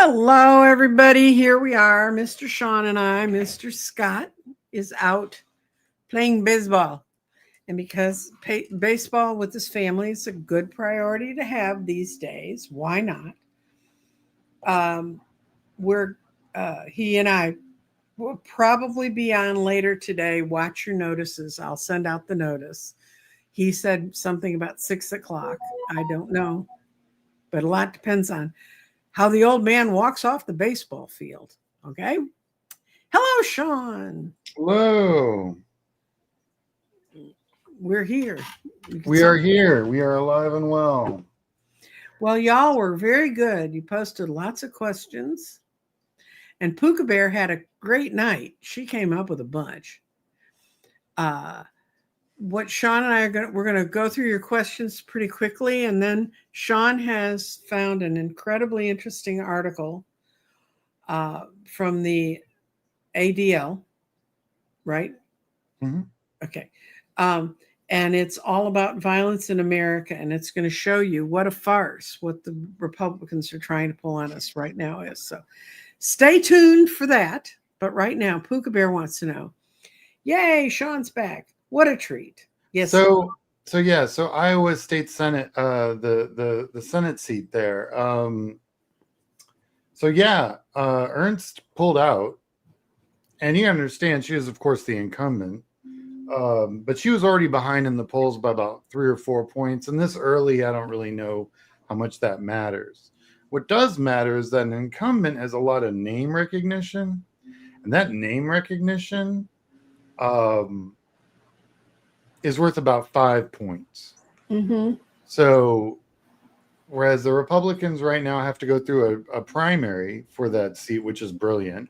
Hello, everybody. Here we are, Mr. Sean and I. Mr. Scott is out playing baseball. And because baseball with his family is a good priority to have these days, why not? We're he and I will probably be on later today. Watch your notices. I'll send out the notice. He said something about 6 o'clock. I don't know, but a lot depends on how the old man walks off the baseball field. Okay. Hello, Sean. Hello. We're here. We are here. We are alive and well. Well, y'all were very good. You posted lots of questions. And Puka Bear had a great night. She came up with a bunch. What Sean and I we're going to go through your questions pretty quickly. And then Sean has found an incredibly interesting article from the ADL, right? Mm-hmm. Okay. And it's all about violence in America. And it's going to show you what a farce, what the Republicans are trying to pull on us right now is. So stay tuned for that. But right now, Puka Bear wants to know, yay, Sean's back. What a treat. Yes. So Iowa State Senate, the Senate seat there. Ernst pulled out, and you understand she is, of course, the incumbent. But she was already behind in the polls by about 3 or 4 points. And this early, I don't really know how much that matters. What does matter is that an incumbent has a lot of name recognition, and that name recognition is worth about 5 points. Mm-hmm. So, whereas the Republicans right now have to go through a primary for that seat, which is brilliant.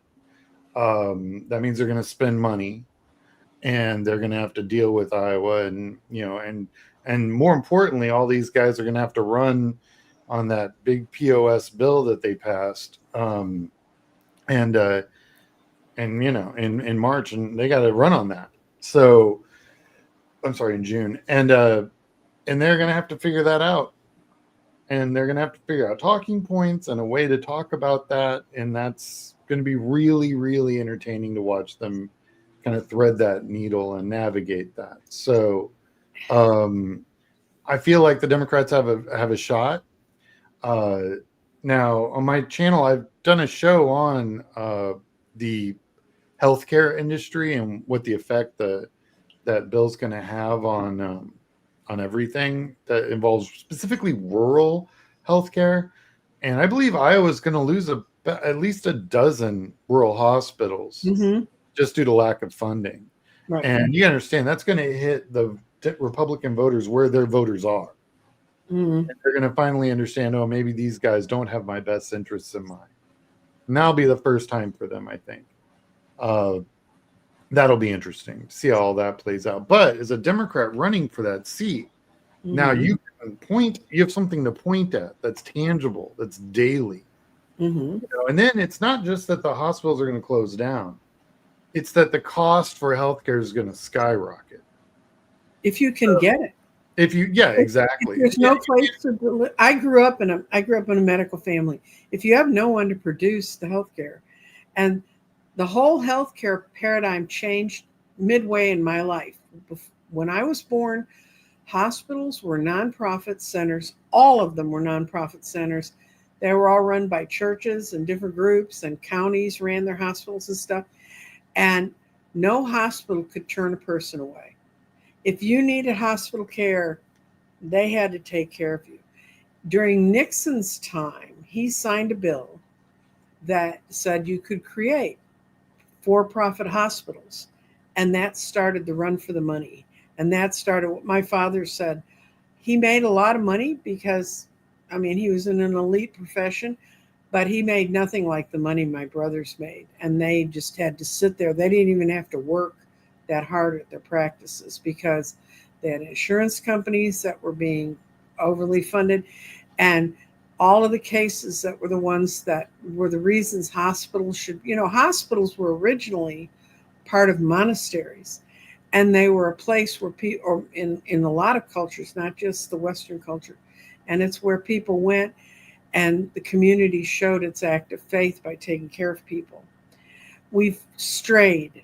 That means they're going to spend money, and they're going to have to deal with Iowa, and more importantly, all these guys are going to have to run on that big POS bill that they passed, in March, and they got to run on that. So, I'm sorry, in June, and they're going to have to figure that out, and they're going to have to figure out talking points and a way to talk about that, and that's going to be really, really entertaining to watch them kind of thread that needle and navigate that. So, I feel like the Democrats have a shot. Now, on my channel, I've done a show on the healthcare industry and what the effect that bill's going to have on everything that involves specifically rural healthcare. And I believe Iowa's going to lose at least a dozen rural hospitals. Mm-hmm. Just due to lack of funding. Right. And you understand that's going to hit the Republican voters where their voters are. Mm-hmm. And they're going to finally understand, oh, maybe these guys don't have my best interests in mind. And that'll be the first time for them, I think. That'll be interesting to see how all that plays out. But as a Democrat running for that seat, Mm-hmm. now you have something to point at that's tangible, that's daily. Mm-hmm. And then it's not just that the hospitals are going to close down. It's that the cost for healthcare is going to skyrocket. If you can get it. Exactly. If there's no place to. I grew up in a medical family. If you have no one to produce the healthcare, and the whole healthcare paradigm changed midway in my life. When I was born, hospitals were nonprofit centers. All of them were nonprofit centers. They were all run by churches and different groups, and counties ran their hospitals and stuff. And no hospital could turn a person away. If you needed hospital care, they had to take care of you. During Nixon's time, he signed a bill that said you could create for-profit hospitals. And that started the run for the money. And that started what my father said. He made a lot of money because, he was in an elite profession. But he made nothing like the money my brothers made. And they just had to sit there. They didn't even have to work that hard at their practices because they had insurance companies that were being overly funded. And all of the cases that were the ones that were the reasons hospitals hospitals were originally part of monasteries. And they were a place where people, or in a lot of cultures, not just the Western culture, and it's where people went and the community showed its act of faith by taking care of people. We've strayed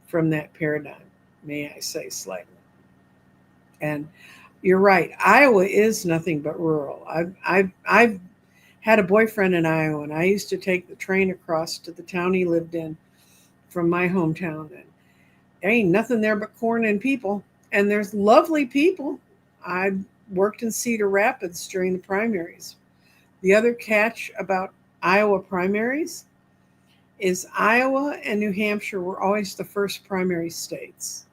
from that paradigm, may I say slightly. And you're right. Iowa is nothing but rural. I've had a boyfriend in Iowa, and I used to take the train across to the town he lived in from my hometown. And there ain't nothing there but corn and people. And there's lovely people. I worked in Cedar Rapids during the primaries. The other catch about Iowa primaries is Iowa and New Hampshire were always the first primary states.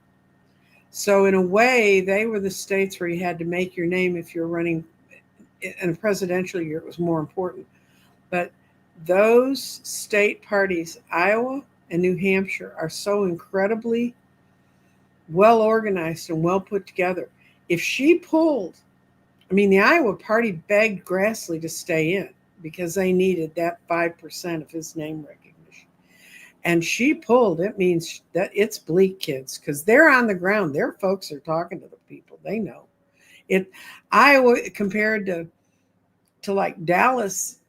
So in a way, they were the states where you had to make your name if you're running in a presidential year. It was more important. But those state parties, Iowa and New Hampshire, are so incredibly well organized and well put together. If she pulled, I mean, the Iowa party begged Grassley to stay in because they needed that 5% of his name recognition. And she pulled, it means that it's bleak, kids, because they're on the ground. Their folks are talking to the people. They know. Iowa, compared to like Dallas,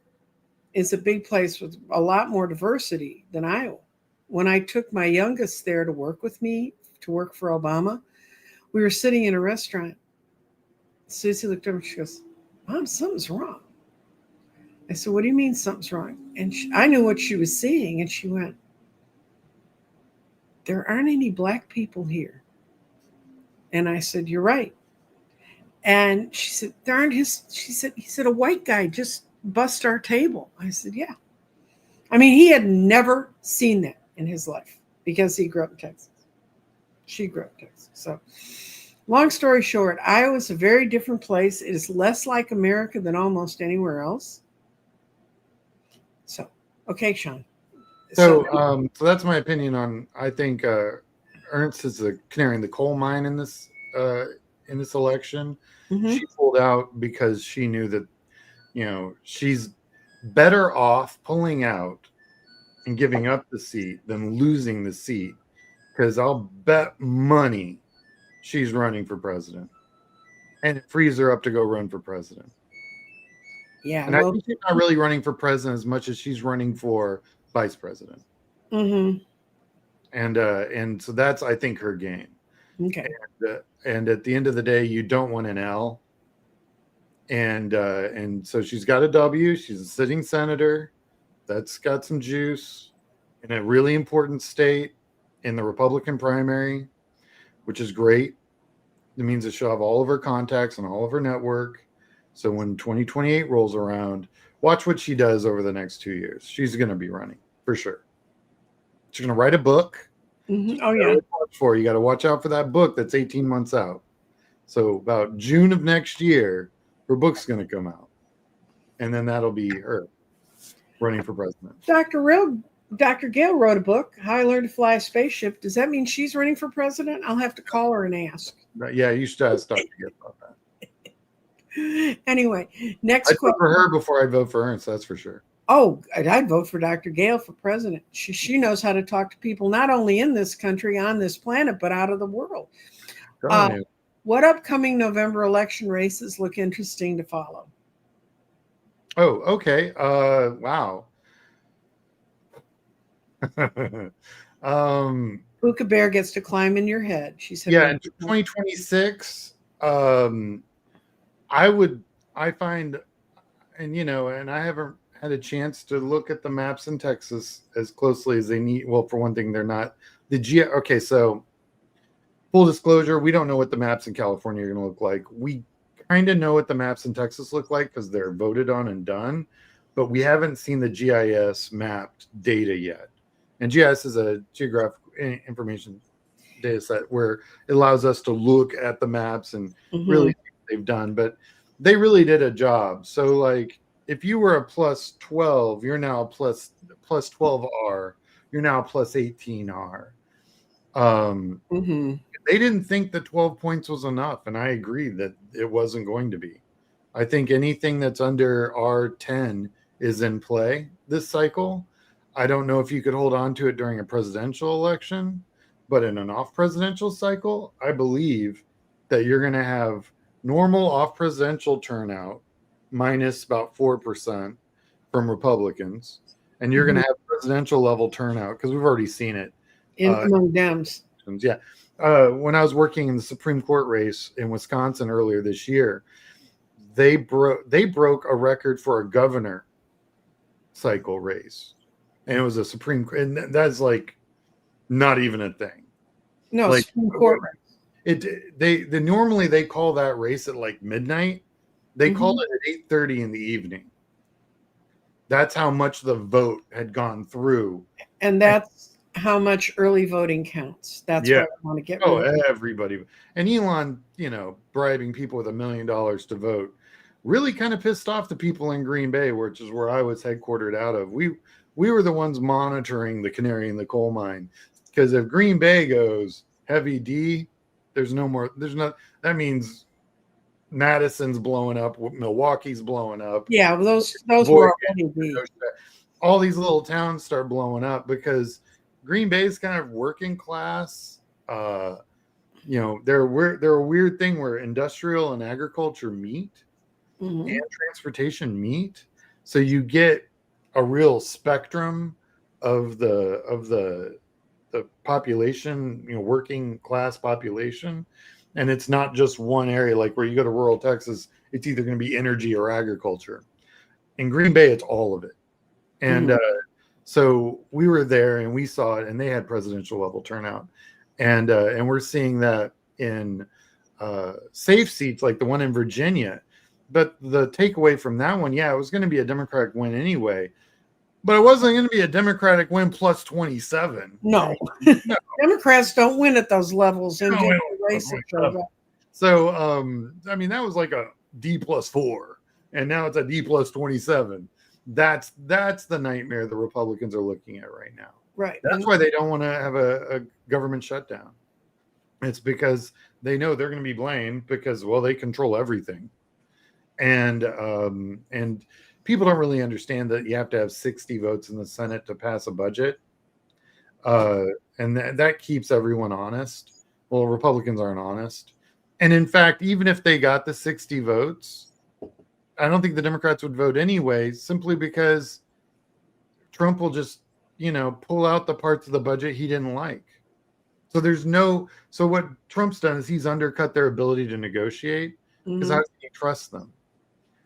is a big place with a lot more diversity than Iowa. When I took my youngest there to work with me, to work for Obama, we were sitting in a restaurant. Susie looked over and she goes, "Mom, something's wrong." I said, "What do you mean something's wrong?" And I knew what she was seeing, and she went, "There aren't any black people here." And I said, "You're right." And she said, he said, "A white guy just bust our table." I said, "Yeah." I mean, he had never seen that in his life because he grew up in Texas. She grew up in Texas. So long story short, Iowa's a very different place. It is less like America than almost anywhere else. So, okay, Sean. So that's my opinion on. I think Ernst is the canary in the coal mine in this election. Mm-hmm. She pulled out because she knew that, she's better off pulling out and giving up the seat than losing the seat. Because I'll bet money she's running for president, and it frees her up to go run for president. Yeah, and I think she's not really running for president as much as she's running for vice president. Mm-hmm. And so that's, I think, her game. Okay. And at the end of the day, you don't want an L. And so she's got a W. She's a sitting senator. That's got some juice in a really important state in the Republican primary, which is great. It means that she'll have all of her contacts and all of her network. So when 2028 rolls around, watch what she does over the next 2 years. She's going to be running for sure. She's going to write a book. Mm-hmm. Oh, yeah. You got to watch out for that book that's 18 months out. So about June of next year, her book's going to come out. And then that'll be her running for president. Dr. Gale wrote a book, How I Learned to Fly a Spaceship. Does that mean she's running for president? I'll have to call her and ask. Yeah, you should ask Dr. Gale about that. Anyway, next I'd vote for her before I'd vote for Ernst, that's for sure. Oh, I'd vote for Dr. Gale for president. She knows how to talk to people, not only in this country, on this planet, but out of the world. What upcoming November election races look interesting to follow? Oh, okay. Wow. Puka Bear gets to climb in your head. She said, "Yeah, in 2026, I find, and I haven't had a chance to look at the maps in Texas as closely as they need. Well, for one thing, they're not okay. So, full disclosure, we don't know what the maps in California are going to look like. We kind of know what the maps in Texas look like because they're voted on and done, but we haven't seen the GIS mapped data yet. And GIS is a geographic information data set where it allows us to look at the maps and really see what they've done. But they really did a job. So, like, if you were a plus 12, you're now plus 12R. You're now plus 18R. They didn't think that 12 points was enough, and I agree that it wasn't going to be. I think anything that's under R10 is in play this cycle. I don't know if you could hold on to it during a presidential election, but in an off-presidential cycle, I believe that you're going to have normal off-presidential turnout minus about 4% from Republicans, and you're going to have presidential level turnout because we've already seen it among Dems. Yeah. When I was working in the Supreme Court race in Wisconsin earlier this year, they broke a record for a governor cycle race, and it was a Supreme Court, and that's like not even a thing. No, like Supreme Court race. They normally they call that race at like midnight. They called it at 8:30 in the evening. That's how much the vote had gone through, and that's how much early voting counts. That's what I want to get rid of. Everybody. And Elon, bribing people with $1 million to vote really kind of pissed off the people in Green Bay, which is where I was headquartered out of. We were the ones monitoring the canary in the coal mine, because if Green Bay goes heavy D, that means Madison's blowing up, Milwaukee's blowing up. Yeah, those were already D. All these little towns start blowing up because Green Bay is kind of working class. They're a weird thing where industrial and agriculture meet and transportation meet. So you get a real spectrum of the population, working class population. And it's not just one area, like where you go to rural Texas, it's either going to be energy or agriculture. In Green Bay, it's all of it. And so we were there and we saw it, and they had presidential level turnout. And we're seeing that in safe seats like the one in Virginia. But the takeaway from that one, it was going to be a Democratic win anyway. But it wasn't going to be a Democratic win plus 27. No. Democrats don't win at those levels. So, that was like a D plus 4, and now it's a D plus 27. That's the nightmare the Republicans are looking at right now. Right. That's why they don't want to have a government shutdown. It's because they know they're going to be blamed because, they control everything. And people don't really understand that you have to have 60 votes in the Senate to pass a budget. And that keeps everyone honest. Well, Republicans aren't honest. And in fact, even if they got the 60 votes, I don't think the Democrats would vote anyway, simply because Trump will just, pull out the parts of the budget he didn't like. So what Trump's done is he's undercut their ability to negotiate, because how can you trust them?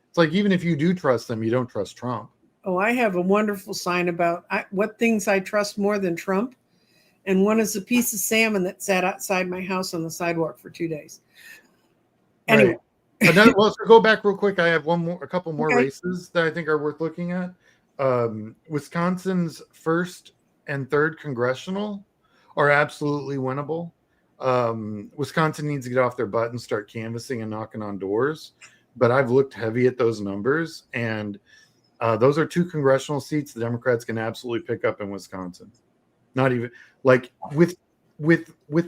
It's like, even if you do trust them, you don't trust Trump. Oh, I have a wonderful sign about what things I trust more than Trump. And one is a piece of salmon that sat outside my house on the sidewalk for 2 days. Anyway. Right. So go back real quick. I have a couple more races that I think are worth looking at. Wisconsin's 1st and 3rd congressional are absolutely winnable. Wisconsin needs to get off their butt and start canvassing and knocking on doors. But I've looked heavy at those numbers, and those are 2 congressional seats the Democrats can absolutely pick up in Wisconsin. Not even like with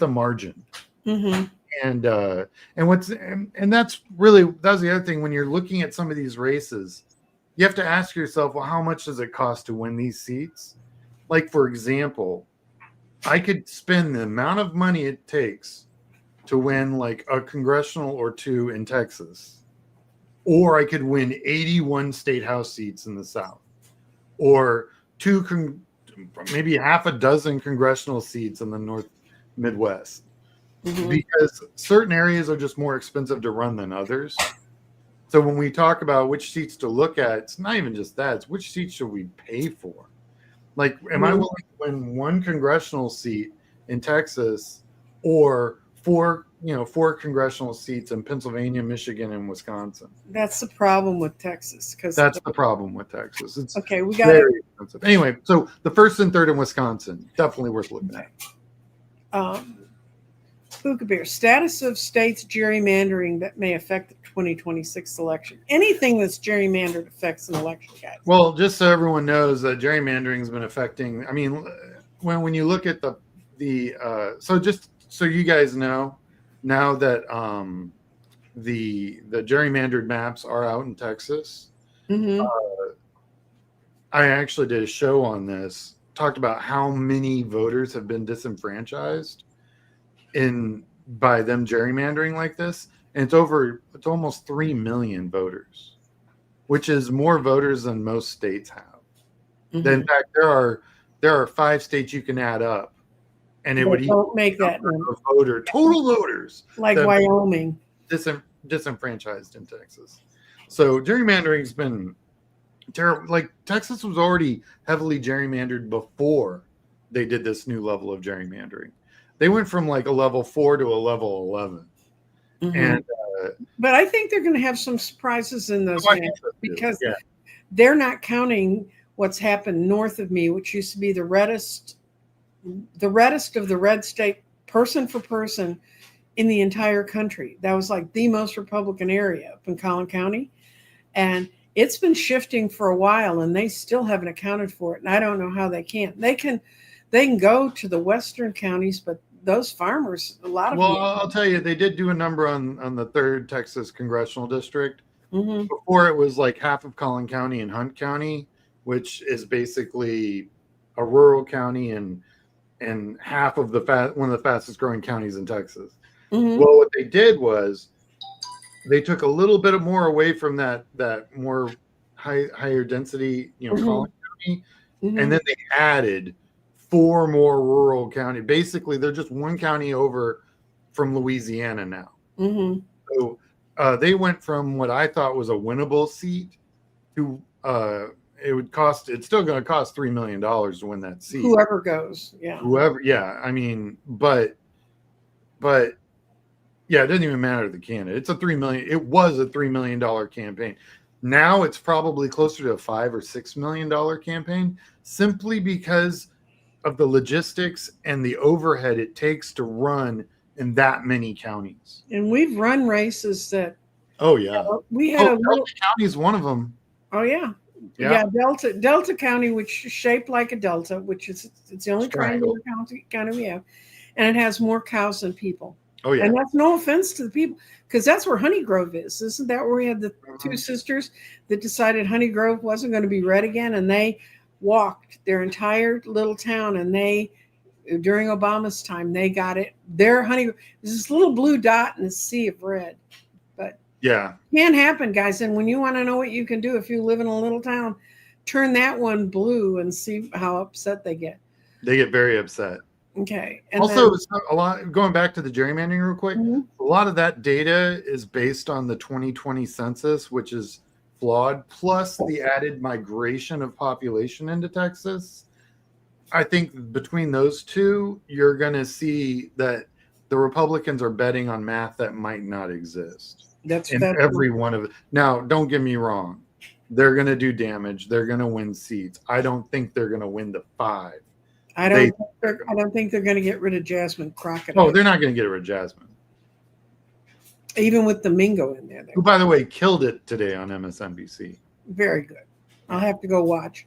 a margin. And that's the other thing. When you're looking at some of these races, you have to ask yourself, well, how much does it cost to win these seats? Like, for example, I could spend the amount of money it takes to win like a congressional or 2 in Texas, or I could win 81 state house seats in the South, or maybe half a dozen congressional seats in the North Midwest, because certain areas are just more expensive to run than others. So when we talk about which seats to look at, it's not even just that, it's which seats should we pay for? Like, am I willing to win 1 congressional seat in Texas, or 4 congressional seats in Pennsylvania, Michigan, and Wisconsin? That's the problem with Texas. That's the problem with Texas. It's okay. We got it. Expensive. Anyway, so the 1st and 3rd in Wisconsin, definitely worth looking at. Puka Bear, status of states gerrymandering that may affect the 2026 election. Anything that's gerrymandered affects an election, guys. Well, just so everyone knows that gerrymandering has been affecting. I mean, when you look at so just so you guys know, now that the gerrymandered maps are out in Texas, I actually did a show on this, talked about how many voters have been disenfranchised by them gerrymandering like this, and it's almost 3 million voters. which is more voters than most states have. Mm-hmm. In fact, there are 5 states you can add up, and it would don't make that total voters like Wyoming disenfranchised in Texas. So gerrymandering's been terrible. Like Texas was already heavily gerrymandered before they did this new level of gerrymandering. They went from like a level 4 to a level 11. Mm-hmm. And but I think they're going to have some surprises in those because they're not counting what's happened north of me, which used to be the reddest of the red state, person for person, in the entire country. That was like the most Republican area up in Collin County. And it's been shifting for a while, and they still haven't accounted for it. And I don't know how they can't. They can go to the western counties, but those farmers, a lot of them. I'll tell you, they did do a number on the 3rd Texas congressional district. Mm-hmm. Before it was like half of Collin County and Hunt County, which is basically a rural county and half of one of the fastest growing counties in Texas. Mm-hmm. Well, what they did was they took a little bit more away from that more higher density, Mm-hmm. Collin County, Mm-hmm. and then they added 4 more rural counties. Basically, they're just one county over from Louisiana now. Mm-hmm. So they went from what I thought was a winnable seat to it's still going to cost $3 million to win that seat. Whoever goes, yeah. I mean, but yeah, it doesn't even matter the candidate. It's it was a $3 million campaign. Now it's probably closer to a $5 or $6 million campaign, simply because of the logistics and the overhead it takes to run in that many counties. And we've run races that. Oh yeah, we had Delta County is one of them. Oh yeah. Delta County, which is shaped like a delta, which is it's the only triangular county we have, and it has more cows than people. Oh yeah, and that's no offense to the people, because that's where Honey Grove is. Isn't that where we had the 2 sisters that decided Honey Grove wasn't going to be red again, and they walked their entire little town, and they, during Obama's time, they got it. Their Honey, there's this little blue dot in a sea of red, but yeah, can't happen, guys. And when you want to know what you can do if you live in a little town, turn that one blue and see how upset they get. They get very upset. Okay. And also, a lot, going back to the gerrymandering real quick, Mm-hmm. a lot of that data is based on the 2020 census, which is flawed, plus the added migration of population into Texas. I think between those two, you're going to see that the Republicans are betting on math that might not exist. That's every one of it. Now, don't get me wrong. They're going to do damage. They're going to win seats. I don't think they're going to win the 5. I don't think they're going to get rid of Jasmine Crockett. Oh, they're not going to get rid of Jasmine. Even with the Mingo in there. Who, by the way, killed it today on MSNBC. Very good. I'll have to go watch.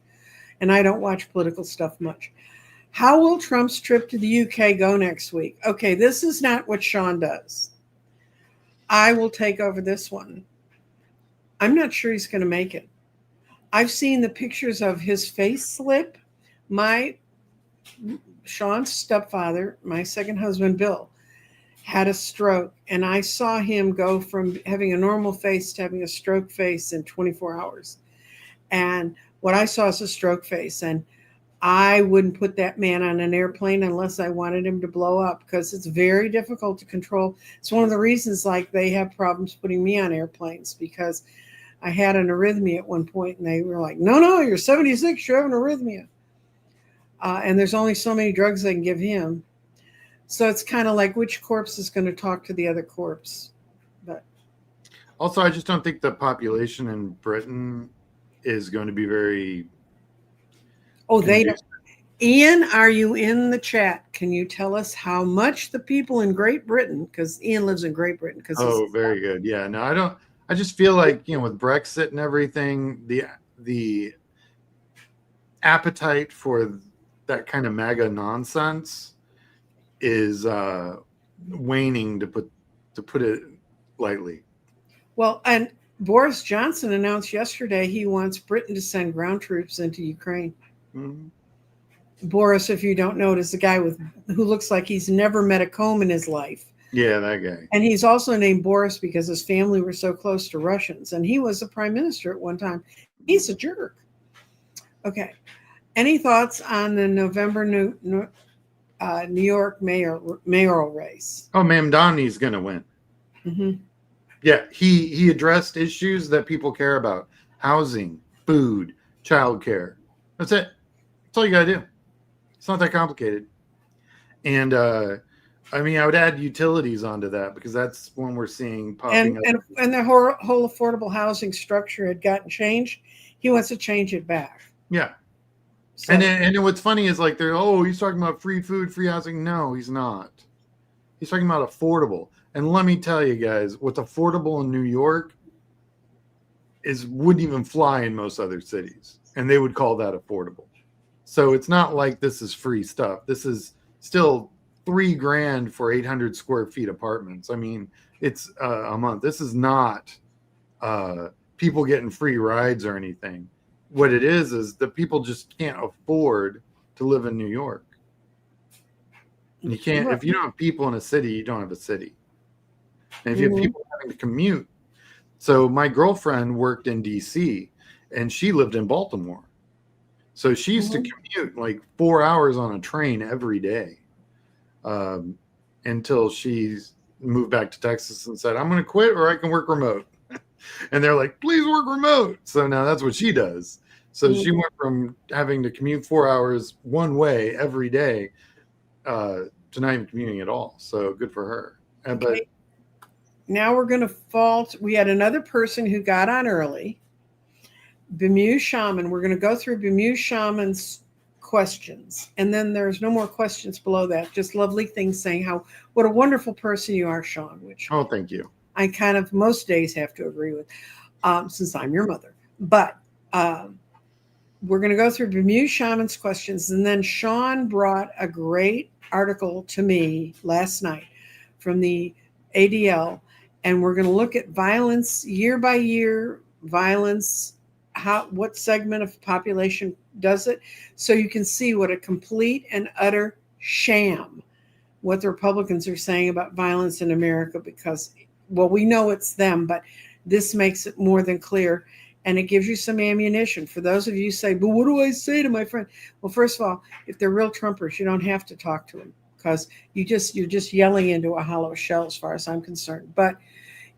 And I don't watch political stuff much. How will Trump's trip to the UK go next week? Okay, this is not what Sean does. I will take over this one. I'm not sure he's going to make it. I've seen the pictures of his face slip. Sean's stepfather, my second husband, Bill, had a stroke, and I saw him go from having a normal face to having a stroke face in 24 hours. And what I saw is a stroke face, and I wouldn't put that man on an airplane unless I wanted him to blow up, because it's very difficult to control. It's one of the reasons, like, they have problems putting me on airplanes, because I had an arrhythmia at one point, and they were like, no, you're 76, you have an arrhythmia. And there's only so many drugs they can give him. So it's kind of like, which corpse is going to talk to the other corpse? But also, I just don't think the population in Britain is going to be very... Oh, they don't. Ian, are you in the chat? Can you tell us how much the people in Great Britain, because Ian lives in Great Britain. Very good. Yeah, no, I don't. I just feel like, with Brexit and everything, the appetite for that kind of MAGA nonsense is waning, to put it lightly. Well, and Boris Johnson announced yesterday he wants Britain to send ground troops into Ukraine. Mm-hmm. Boris, if you don't know, is the guy who looks like he's never met a comb in his life. Yeah, that guy. And he's also named Boris because his family were so close to Russians. And he was a prime minister at one time. He's a jerk. Okay. Any thoughts on the November New York mayoral race? Oh, Mamdani's going to win. Mm-hmm. Yeah, he addressed issues that people care about: housing, food, childcare. That's it. That's all you got to do. It's not that complicated. And I mean, I would add utilities onto that because that's when we're seeing popping up. And the whole affordable housing structure had gotten changed. He wants to change it back. Yeah. So, and what's funny is like he's talking about free food, free housing. No, he's not. He's talking about affordable. And let me tell you guys, what's affordable in New York wouldn't even fly in most other cities, and they would call that affordable. So it's not like this is free stuff. This is still $3,000 for 800 square feet apartments. I mean, it's a month. This is not people getting free rides or anything. What it is that people just can't afford to live in New York. And you can't, if you don't have people in a city, you don't have a city. And if you have people having to commute. So my girlfriend worked in DC and she lived in Baltimore. So she used to commute like 4 hours on a train every day until she moved back to Texas and said, I'm going to quit or I can work remote. And they're like, please work remote. So now that's what she does. So she went from having to commute 4 hours one way every day to not even commuting at all. So good for her. But now we're going to fault. We had another person who got on early. Bemused Shaman. We're going to go through Bemused Shaman's questions. And then there's no more questions below that. Just lovely things saying what a wonderful person you are, Sean. Which thank you. I kind of most days have to agree with since I'm your mother. But we're going to go through Bemused Shaman's questions. And then Sean brought a great article to me last night from the ADL. And we're going to look at violence, year by year, violence, what segment of population does it. So you can see what a complete and utter sham, what the Republicans are saying about violence in America, because, well, we know it's them, but this makes it more than clear. And it gives you some ammunition. For those of you who say, but what do I say to my friend? Well, first of all, if they're real Trumpers, you don't have to talk to them because you're just yelling into a hollow shell as far as I'm concerned. But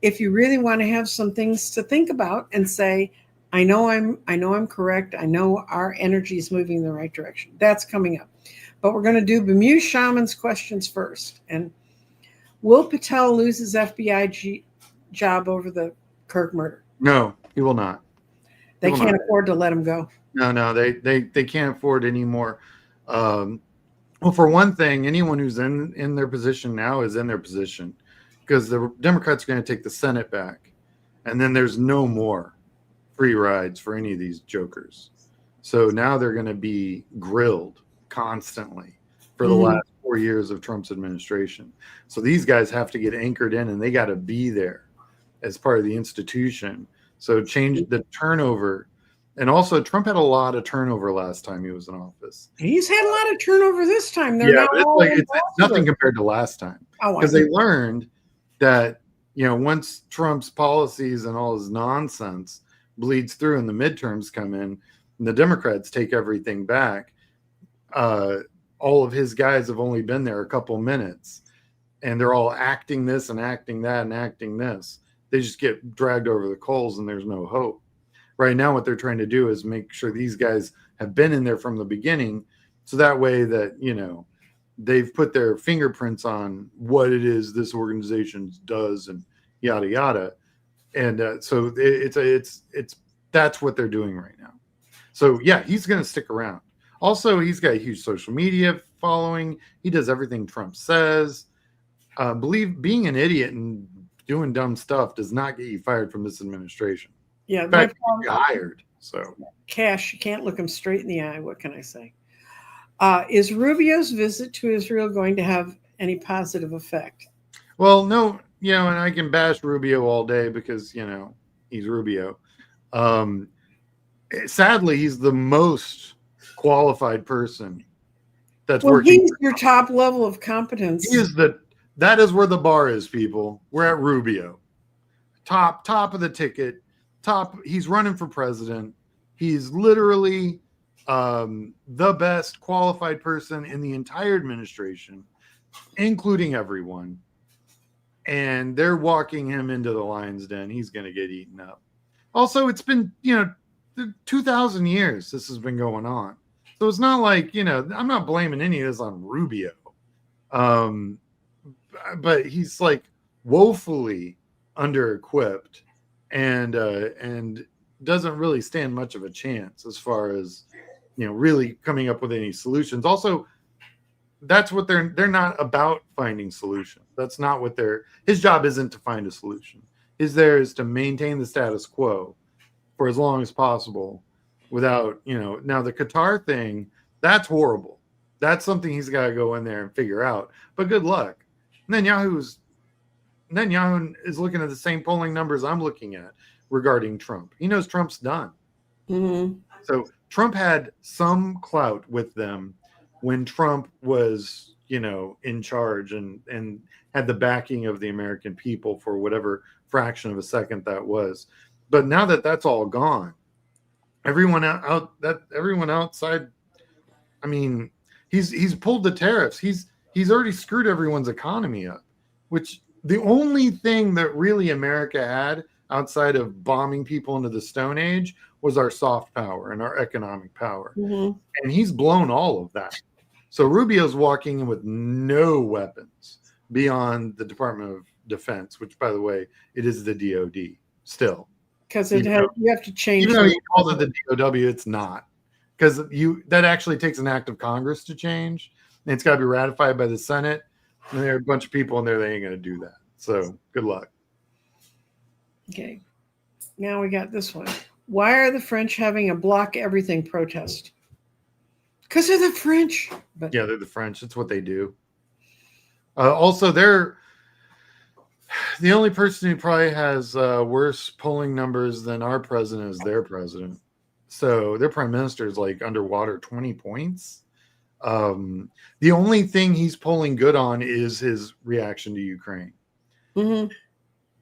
if you really want to have some things to think about and say, I know I'm correct. I know our energy is moving in the right direction. That's coming up. But we're going to do Bemused Shaman's questions first. And will Patel lose his FBI job over the Kirk murder? No, he will not. They can't afford to let him go. No, they can't afford any more. Well, for one thing, anyone who's in their position now is in their position because the Democrats are going to take the Senate back. And then there's no more free rides for any of these jokers. So now they're going to be grilled constantly for the last 4 years of Trump's administration. So these guys have to get anchored in and they got to be there as part of the institution. So change the turnover. And also Trump had a lot of turnover last time he was in office. He's had a lot of turnover this time. They're yeah, it's nothing compared to last time. Because they learned that, once Trump's policies and all his nonsense bleeds through and the midterms come in and the Democrats take everything back, all of his guys have only been there a couple minutes and they're all acting this and acting that and acting this. They just get dragged over the coals and there's no hope. Right now, what they're trying to do is make sure these guys have been in there from the beginning. So that way that, they've put their fingerprints on what it is this organization does and yada, yada. And so that's what they're doing right now. So yeah, he's going to stick around. Also, he's got a huge social media following. He does everything Trump says. Being an idiot and doing dumb stuff does not get you fired from this administration. Yeah, in fact, you're hired. So Cash, you can't look him straight in the eye. What can I say? Is Rubio's visit to Israel going to have any positive effect? Well, no, and I can bash Rubio all day because he's Rubio. Sadly, he's the most qualified person that's working. He's your top level of competence. He is the That is where the bar is, people. We're at Rubio. Top of the ticket. He's running for president. He's literally the best qualified person in the entire administration, including everyone. And they're walking him into the lion's den. He's going to get eaten up. Also, it's been, 2,000 years this has been going on. So it's not like, I'm not blaming any of this on Rubio. But he's like woefully under-equipped and doesn't really stand much of a chance as far as, really coming up with any solutions. Also, that's what they're not about finding solutions. That's not what his job isn't to find a solution. His there is to maintain the status quo for as long as possible without, now the Qatar thing, that's horrible. That's something he's got to go in there and figure out. But good luck. Netanyahu is looking at the same polling numbers I'm looking at regarding Trump. He knows Trump's done. Mm-hmm. So Trump had some clout with them when Trump was, in charge and had the backing of the American people for whatever fraction of a second that was. But now that that's all gone, everyone outside, I mean, he's pulled the tariffs. He's already screwed everyone's economy up, which the only thing that really America had outside of bombing people into the Stone Age was our soft power and our economic power. Mm-hmm. And he's blown all of that. So Rubio's walking in with no weapons beyond the Department of Defense, which, by the way, it is the DOD still. Because you have to change. Even though you call it the DOW, it's not. Because that actually takes an act of Congress to change. And it's got to be ratified by the Senate. And there are a bunch of people in there that ain't going to do that. So good luck. Okay. Now we got this one. Why are the French having a block everything protest? Because they're the French. But yeah, they're the French. It's what they do. Also, they're the only person who probably has worse polling numbers than our president is their president. So their prime minister is like underwater 20 points. The only thing he's polling good on is his reaction to Ukraine. Mm-hmm.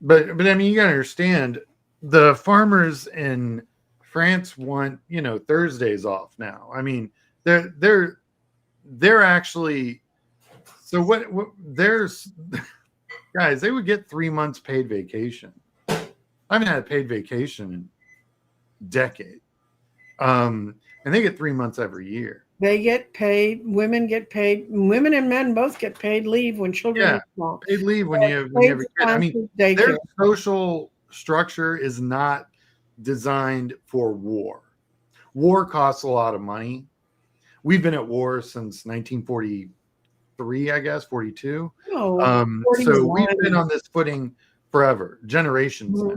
But I mean, you gotta understand, the farmers in France want Thursdays off now. I mean, they're actually, so what there's guys, they would get 3 months paid vacation. I haven't had a paid vacation in a decade. And they get 3 months every year. They get paid. Women get paid. Women and men both get paid leave when children are small. Paid leave when you have a kid. I mean, their social structure is not designed for war. War costs a lot of money. We've been at war since 1943, I guess, 42. No, so we've been on this footing forever, generations. Mm-hmm.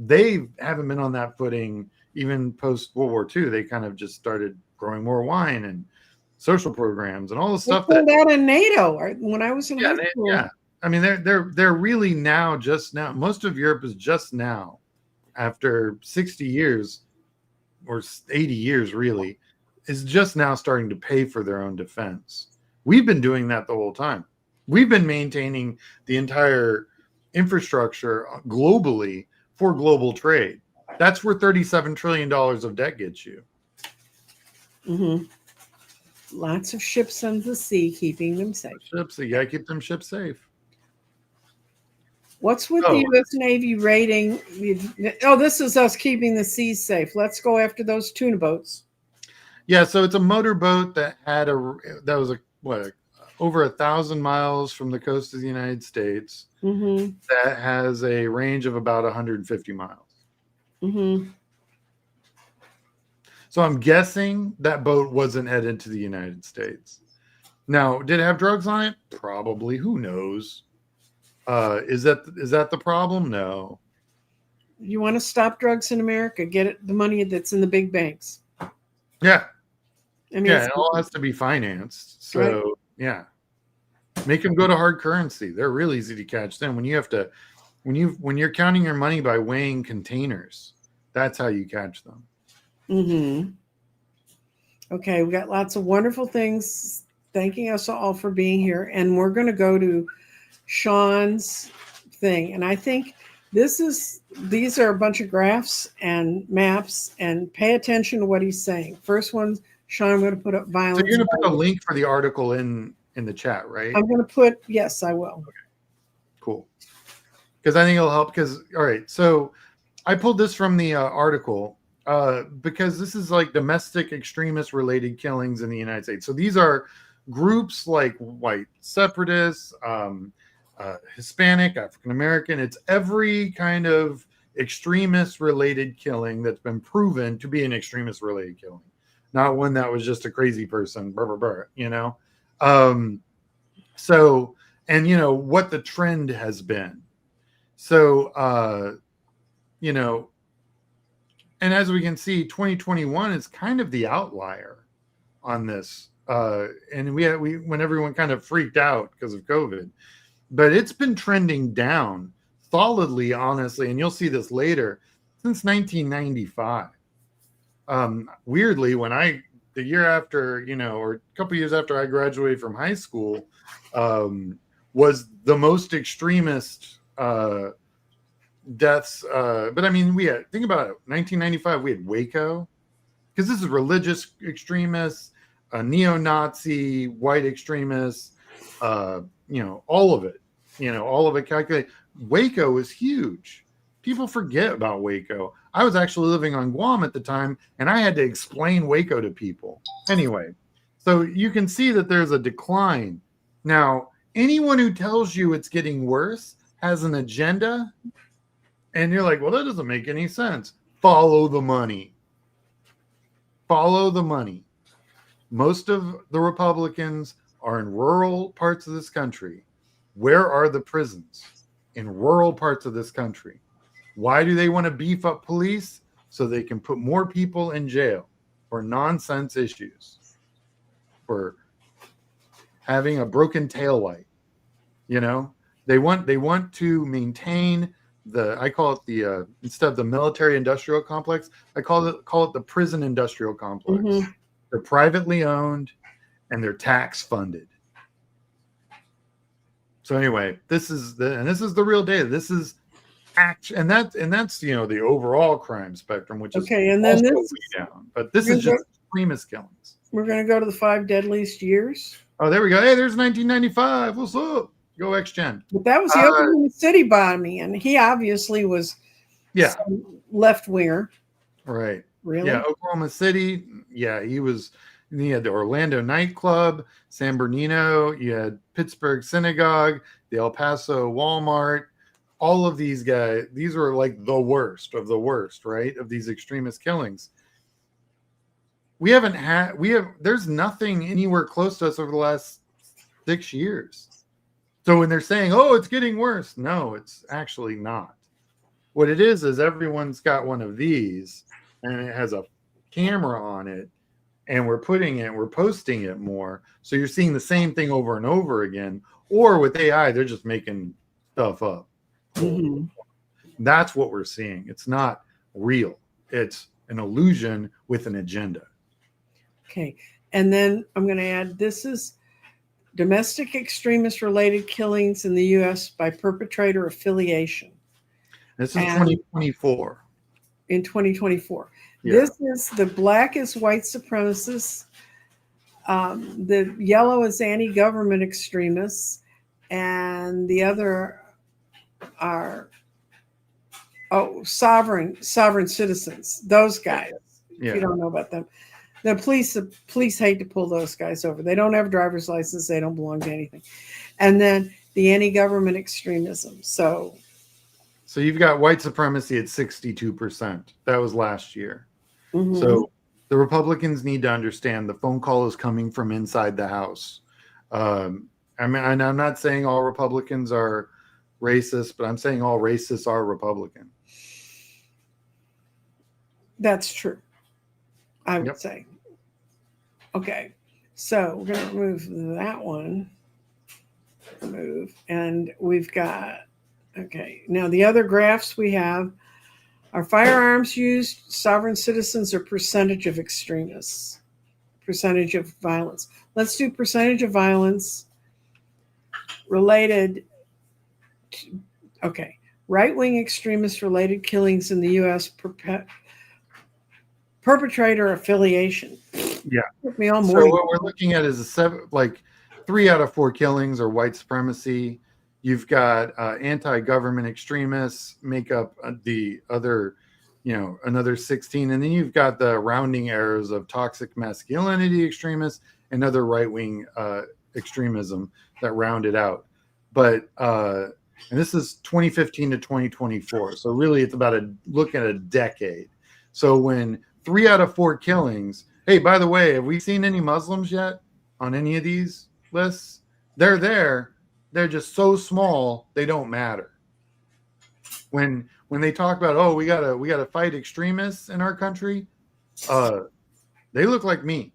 They haven't been on that footing even post World War II. They kind of just started growing more wine and social programs and all the stuff that in NATO when I was in high school. Yeah, I mean they're really now, just now. Most of Europe is just now, after 60 years or 80 years, really, is just now starting to pay for their own defense. We've been doing that the whole time. We've been maintaining the entire infrastructure globally for global trade. That's where $37 trillion of debt gets you. Mm-hmm. Lots of ships on the sea, keeping them safe. Ships, you gotta keep them ships safe. What's with the U.S. Navy raiding? This is us keeping the seas safe. Let's go after those tuna boats. Yeah, so it's a motorboat that was over 1,000 miles from the coast of the United States. Mm-hmm. That has a range of about 150 miles. Mm-hmm. So I'm guessing that boat wasn't headed to the United States. Now, did it have drugs on it? Probably. Who knows? Is that the problem? No. You want to stop drugs in America? Get the money that's in the big banks. Yeah. I mean, it all has to be financed. So right. Yeah, make them go to hard currency. They're real easy to catch. Then when you're counting your money by weighing containers, that's how you catch them. Mm-hmm. Okay, we got lots of wonderful things. Thanking us all for being here, and we're going to go to Sean's thing. And I think these are a bunch of graphs and maps, and pay attention to what he's saying. First one, Sean, I'm going to put up violence. So you're going to put a link for the article in the chat, right? I'm going to put, yes, I will. Okay. Cool. Because I think it'll help. Because, all right, so I pulled this from the article because this is like domestic extremist related killings in the United States. So these are groups like white separatists, Hispanic, African American. It's every kind of extremist related killing that's been proven to be an extremist related killing, not one that was just a crazy person, you know. So, and you know what the trend has been. So, you know, and as we can see, 2021 is kind of the outlier on this. And we when everyone kind of freaked out because of COVID, but it's been trending down solidly, honestly. And you'll see this later since 1995. Weirdly, when the year after, you know, or a couple years after I graduated from high school, was the most extremist deaths. But I mean, think about it. 1995, we had Waco, because this is religious extremists, neo-Nazi, white extremists, you know, all of it calculated. Waco is huge. People forget about Waco. I was actually living on Guam at the time, and I had to explain Waco to people. Anyway, so you can see that there's a decline. Now, anyone who tells you it's getting worse has an agenda, and you're like, well, that doesn't make any sense. Follow the money. Follow the money. Most of the Republicans are in rural parts of this country. Where are the prisons? In rural parts of this country. Why do they want to beef up police? So they can put more people in jail for nonsense issues, for having a broken taillight. You know, they want to maintain I call it the instead of the military industrial complex, I call it the prison industrial complex. Mm-hmm. They're privately owned and they're tax funded. So anyway, this is the real data. This is and that's you know the overall crime spectrum, which is okay. And then this down, but this is just extremist killings. We're going to go to the 5 deadliest years. Oh, there we go. Hey, there's 1995. What's up? Go X-Gen. But that was the Oklahoma City bombing, and he obviously was left winger. Right. Really? Yeah, Oklahoma City. Yeah, he was. You had the Orlando nightclub, San Bernardino. You had Pittsburgh Synagogue, the El Paso Walmart. All of these guys, these were like the worst of the worst, right? Of these extremist killings. There's nothing anywhere close to us over the last 6 years. So when they're saying, oh, it's getting worse, no, it's actually not. What it is everyone's got one of these and it has a camera on it and we're posting it more. So you're seeing the same thing over and over again. Or with AI, they're just making stuff up. Mm-hmm. That's what we're seeing. It's not real. It's an illusion with an agenda. Okay. And then I'm going to add, this is domestic extremist related killings in the U.S. by perpetrator affiliation. This is 2024. In 2024. Yeah. This is the black is white supremacists. The yellow is anti-government extremists. And the other are sovereign citizens. Those guys, if you don't know about them. The police hate to pull those guys over. They don't have a driver's license. They don't belong to anything. And then the anti-government extremism. So you've got white supremacy at 62%. That was last year. Mm-hmm. So the Republicans need to understand the phone call is coming from inside the House. I mean, and I'm not saying all Republicans are racist, but I'm saying all racists are Republican. That's true. I would say. Okay, so we're going to remove that one. And we've got, okay, now the other graphs we have are firearms used, sovereign citizens, or percentage of extremists, percentage of violence. Let's do percentage of violence related Okay. Right-wing extremist-related killings in the U.S. Perpetrator affiliation. Yeah. Took me all So morning. what we're looking at is 3 out of 4 killings are white supremacy. You've got anti-government extremists make up the other, another 16. And then you've got the rounding errors of toxic masculinity extremists and other right-wing extremism that round it out. But, and this is 2015 to 2024. So really it's about look at a decade. So when 3 out of 4 killings, hey, by the way, have we seen any Muslims yet on any of these lists? They're there. They're just so small they don't matter. When they talk about, oh, we gotta fight extremists in our country, they look like me.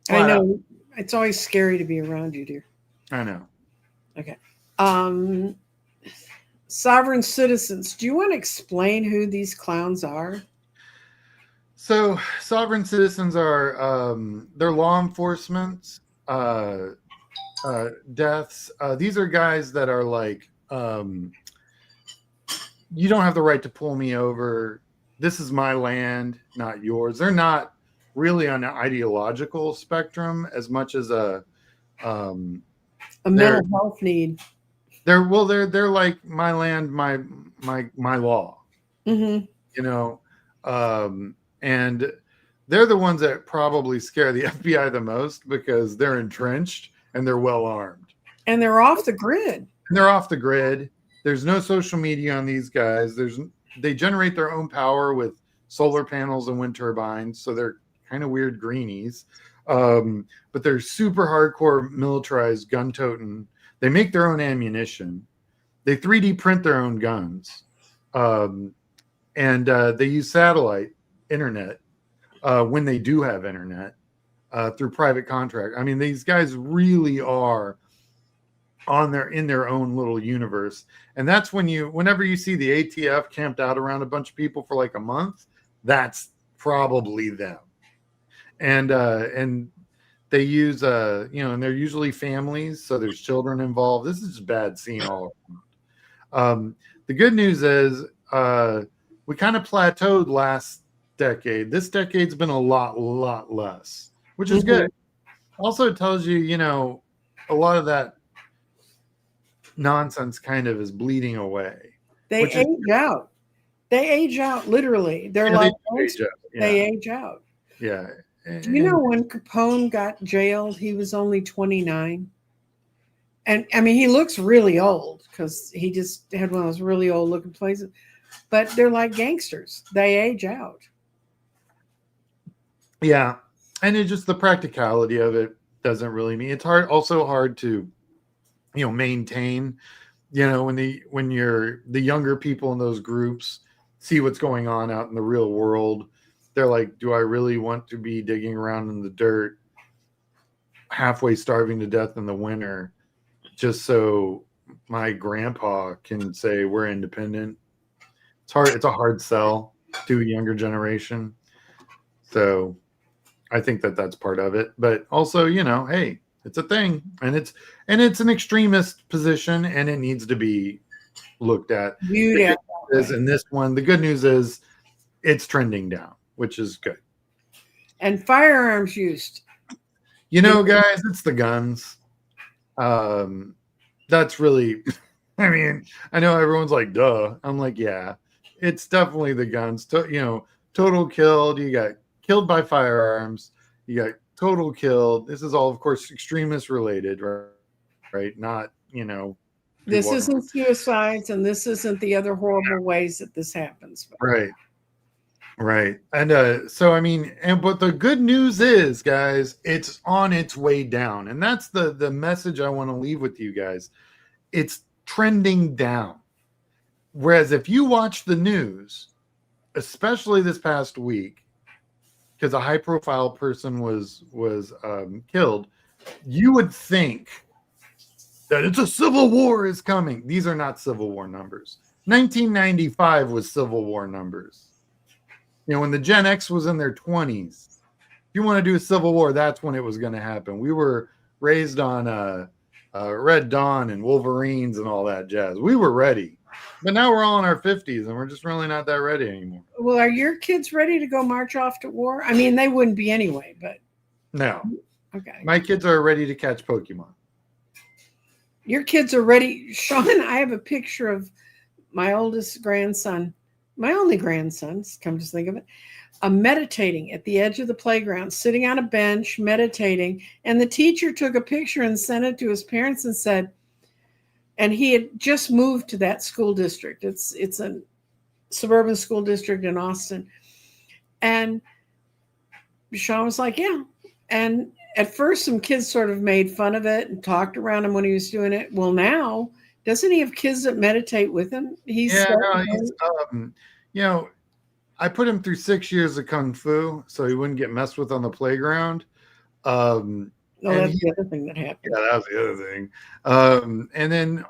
I know. It's always scary to be around you, dear. I know. Okay. Sovereign citizens. Do you want to explain who these clowns are? So sovereign citizens are they're law enforcement deaths. These are guys that are like, you don't have the right to pull me over. This is my land, not yours. They're not really on an ideological spectrum as much as a mental health need. They're like my land, my law. Mm-hmm. And they're the ones that probably scare the FBI the most because they're entrenched and they're well armed. And they're off the grid. There's no social media on these guys. They generate their own power with solar panels and wind turbines, so they're kind of weird greenies. But they're super hardcore militarized gun-toting. They make their own ammunition. They 3D print their own guns. And they use satellite internet when they do have internet through private contract. I mean, these guys really are in their own little universe. And that's whenever you see the ATF camped out around a bunch of people for like a month, that's probably them. And they use and they're usually families, so there's children involved. This is just bad scene all around. The good news is we kind of plateaued last decade. This decade's been a lot less, which is good. Also, it tells you, a lot of that nonsense kind of is bleeding away. They age out. They age out literally. They're they age out. Yeah. Do you know when Capone got jailed, he was only 29? And I mean, he looks really old because he just had one of those really old looking places. But they're like gangsters. They age out. Yeah. And it's just the practicality of it doesn't really mean it's also hard to, maintain, when you're the younger people in those groups see what's going on out in the real world. They're like, do I really want to be digging around in the dirt, halfway starving to death in the winter, just so my grandpa can say we're independent? It's hard. It's a hard sell to a younger generation. So I think that's part of it. But also, hey, it's a thing, and it's an extremist position, and it needs to be looked at. And this one, the good news is it's trending down, which is good. And firearms used. Guys, it's the guns. That's really, I mean, I know everyone's like, duh. I'm like, yeah, it's definitely the guns. Total killed. You got killed by firearms. You got total killed. This is all, of course, extremist related, right? Not, this isn't suicides, and this isn't the other horrible ways that this happens. Right. And so, I mean, but the good news is, guys, it's on its way down. And that's the message I want to leave with you guys. It's trending down. Whereas if you watch the news, especially this past week, because a high profile person was killed, you would think that it's a civil war is coming. These are not Civil War numbers. 1995 was Civil War numbers. When the Gen X was in their 20s, if you want to do a civil war, that's when it was going to happen. We were raised on Red Dawn and Wolverines and all that jazz. We were ready, but now we're all in our 50s and we're just really not that ready anymore. Well, are your kids ready to go march off to war? I mean, they wouldn't be anyway, but no. Okay. My kids are ready to catch Pokemon. Your kids are ready. Sean, I have a picture of my oldest grandson, my only grandson, come to think of it, meditating at the edge of the playground, sitting on a bench, meditating. And the teacher took a picture and sent it to his parents and said, and he had just moved to that school district. It's a suburban school district in Austin. And Sean was like, yeah. And at first, some kids sort of made fun of it and talked around him when he was doing it. Well, now, doesn't he have kids that meditate with him? He's I put him through 6 years of Kung Fu so he wouldn't get messed with on the playground. That's the other thing that happened. Yeah, that was the other thing. And then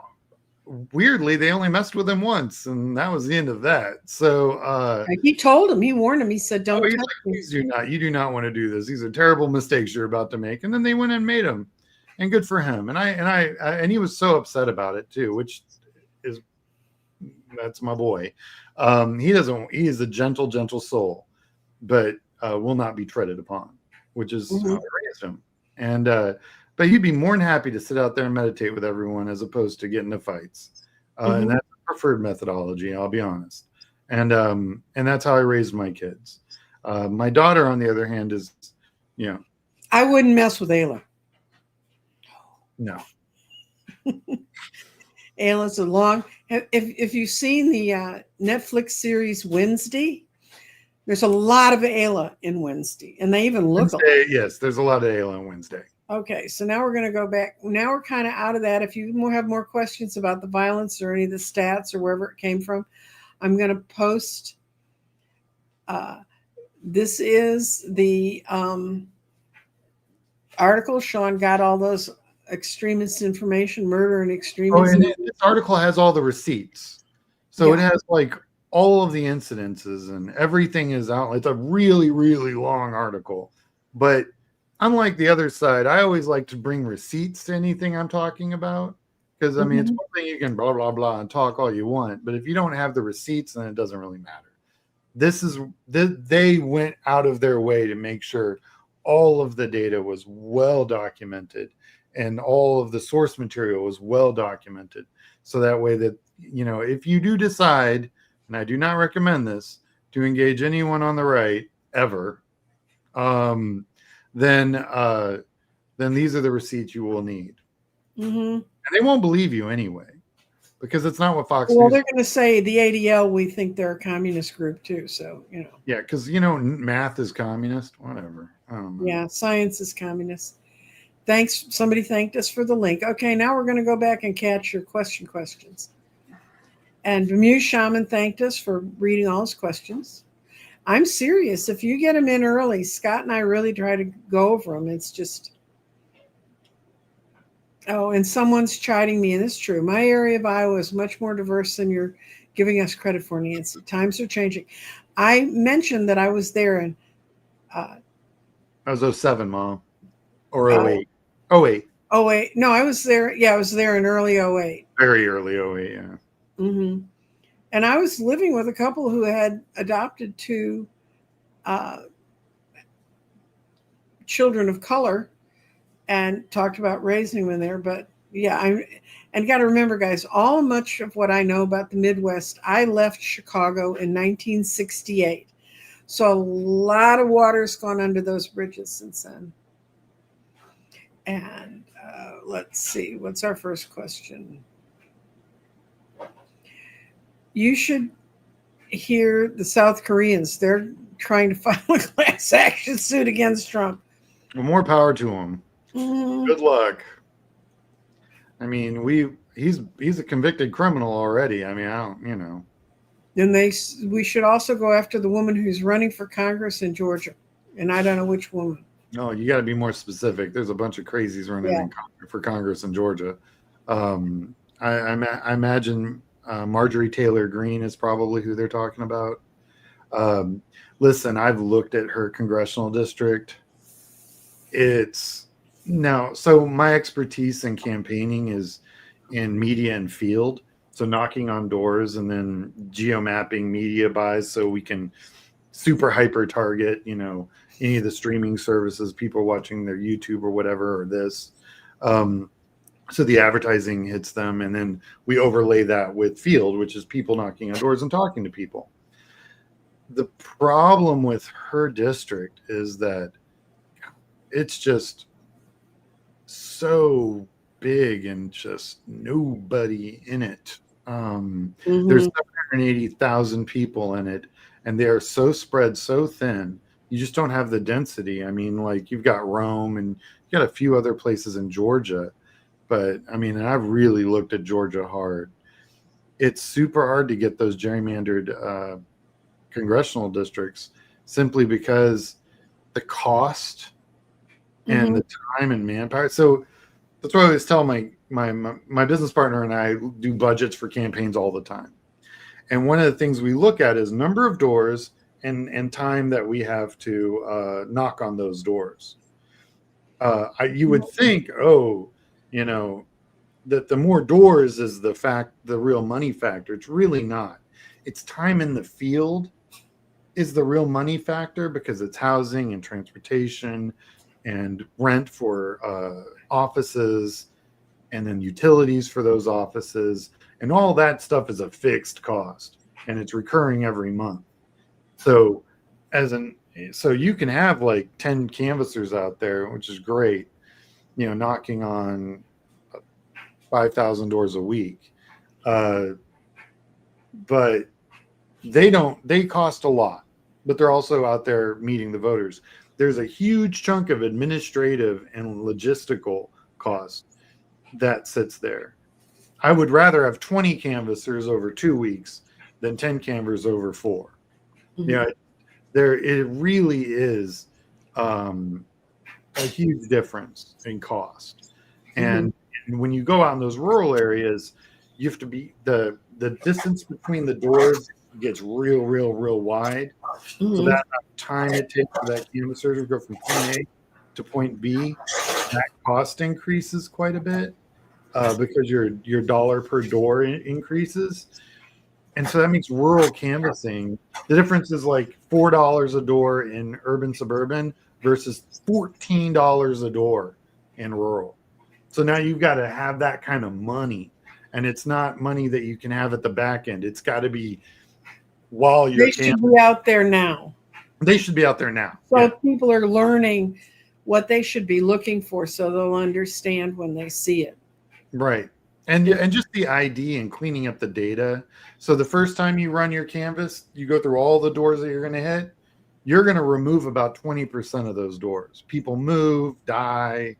weirdly, they only messed with him once, and that was the end of that. So he told him, he warned him, he said, don't touch me. Please do not. You do not want to do this. These are terrible mistakes you're about to make. And then they went and made them. And good for him. And he was so upset about it too, which is, that's my boy. He is a gentle soul, but will not be treaded upon, which is how I raised him. And but he'd be more than happy to sit out there and meditate with everyone as opposed to get into fights. And that's the preferred methodology, I'll be honest. And that's how I raised my kids. My daughter, on the other hand, is, I wouldn't mess with Ayla. No. Ayla's a long. If you've seen the Netflix series Wednesday, there's a lot of Ayla in Wednesday, and they even look. Yes, there's a lot of Ayla on Wednesday. Okay, so now we're going to go back. Now we're kind of out of that. If you have more questions about the violence or any of the stats or wherever it came from, I'm going to post. This is the article. Sean got all those extremist information, murder and extremism. And this article has all the receipts. So it has like all of the incidences and everything is out. It's a really, really long article. But unlike the other side, I always like to bring receipts to anything I'm talking about. Because, I mean, it's one thing you can blah, blah, blah and talk all you want. But if you don't have the receipts, then it doesn't really matter. They went out of their way to make sure all of the data was well documented and all of the source material was well documented. So that way that, if you do decide, and I do not recommend this, to engage anyone on the right ever, then these are the receipts you will need. And they won't believe you anyway, because it's not what Fox News. Well, they're going to say the ADL, we think they're a communist group too. So, Yeah, because, math is communist, whatever. I don't know. Yeah, science is communist. Thanks. Somebody thanked us for the link. Okay, now we're going to go back and catch your questions. And Bermuda Shaman thanked us for reading all his questions. I'm serious. If you get them in early, Scott and I really try to go over them. It's just... Oh, and someone's chiding me, and it's true. My area of Iowa is much more diverse than you're giving us credit for, Nancy. Times are changing. I mentioned that I was there in... That was 07, Mom. Or 08. 08. 08. No, I was there. Yeah, I was there in early 08. Very early 08, yeah. And I was living with a couple who had adopted two children of color and talked about raising them there. But yeah, and got to remember, guys, much of what I know about the Midwest, I left Chicago in 1968. So a lot of water's gone under those bridges since then. And let's see, what's our first question? You should hear the South Koreans. They're trying to file a class action suit against Trump. Well, more power to them. Good luck. I mean, he's a convicted criminal already. I mean, I don't, And we should also go after the woman who's running for Congress in Georgia. And I don't know which woman. No, you got to be more specific. There's a bunch of crazies running for Congress in Georgia. I imagine Marjorie Taylor Greene is probably who they're talking about. Listen, I've looked at her congressional district. It's No, so my expertise in campaigning is in media and field. So knocking on doors and then geomapping media buys so we can super hyper target, any of the streaming services, people watching their YouTube or whatever, or this. So the advertising hits them, and then we overlay that with field, which is people knocking on doors and talking to people. The problem with her district is that it's just so big and just nobody in it. There's 780,000 people in it, and they are so spread so thin. You just don't have the density. I mean, like you've got Rome and you got a few other places in Georgia, but I mean, and I've really looked at Georgia hard. It's super hard to get those gerrymandered congressional districts simply because the cost and the time and manpower. So that's why I always tell my business partner and I do budgets for campaigns all the time. And one of the things we look at is number of doors and time that we have to knock on those doors. You would think, that the more doors is the real money factor. It's really not. It's time in the field is the real money factor because it's housing and transportation and rent for offices and then utilities for those offices. And all that stuff is a fixed cost and it's recurring every month. So so you can have like 10 canvassers out there, which is great, knocking on 5,000 doors a week. But they cost a lot, but they're also out there meeting the voters. There's a huge chunk of administrative and logistical cost that sits there. I would rather have 20 canvassers over 2 weeks than 10 canvassers over 4. It really is a huge difference in cost. And when you go out in those rural areas, you have to be the distance between the doors gets real wide. So that time it takes for that canvasser to go from point A to point B, that cost increases quite a bit because your dollar per door increases. And so that makes rural canvassing, the difference is like $4 a door in urban suburban versus $14 a door in rural. So now you've got to have that kind of money, and it's not money that you can have at the back end. It's got to be while you're. They should be out there now. They should be out there now. So people are learning what they should be looking for, so they'll understand when they see it. Right. And just the ID and cleaning up the data. So the first time you run your canvas, you go through all the doors that you're going to hit. You're going to remove about 20% of those doors. People move, die,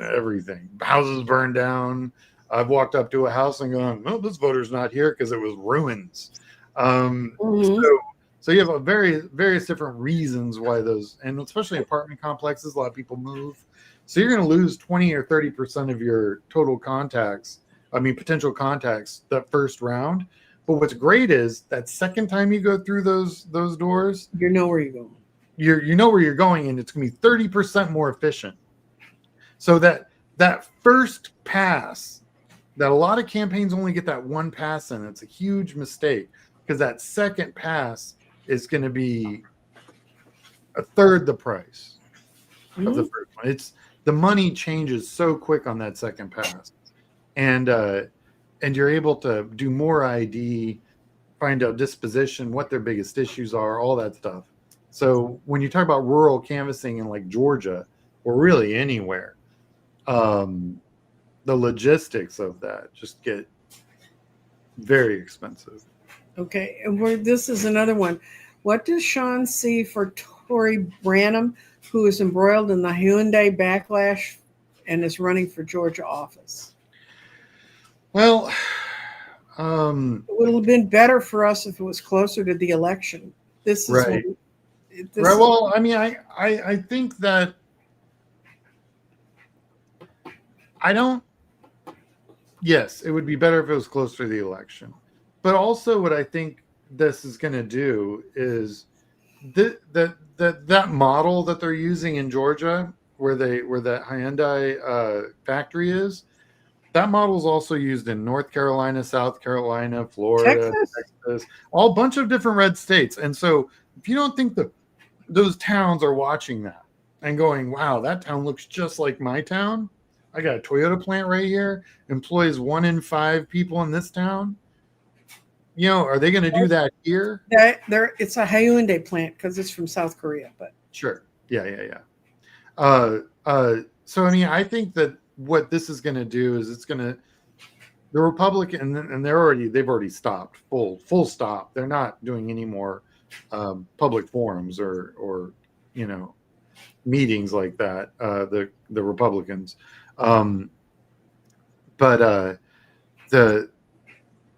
everything. Houses burn down. I've walked up to a house and gone, well, this voter's not here because it was ruins. So you have various different reasons why those, and especially apartment complexes, a lot of people move. So you're going to lose 20 or 30% of your total potential contacts that first round. But what's great is that second time you go through those doors, you know where you're going. You know where you're going, and it's going to be 30% more efficient. So that first pass, that a lot of campaigns only get that one pass in. It's a huge mistake because that second pass is going to be a third the price of the first one. It's the money changes so quick on that second pass, and you're able to do more ID, find out disposition, what their biggest issues are, all that stuff. So when you talk about rural canvassing in like Georgia or really anywhere, the logistics of that just get very expensive. Okay, and this is another one. What does Sean see for Tory Branham, who is embroiled in the Hyundai backlash and is running for Georgia office? Well, it would have been better for us if it was closer to the election. This is right. Right. Well, I mean, I think that yes, it would be better if it was closer to the election. But also what I think this is going to do is that model that they're using in Georgia where that Hyundai factory is. That model is also used in North Carolina, South Carolina, Florida, Texas. Texas, all bunch of different red states. And so if you don't think that those towns are watching that and going, wow, that town looks just like my town. I got a Toyota plant right here, employs 1 in 5 people in this town. You know, are they going to do that here? It's a Hyundai plant because it's from South Korea, but sure. Yeah. So I mean, I think that what this is going to do is it's going to the Republican, and they've already stopped full stop. They're not doing any more public forums or meetings like that. The Republicans, but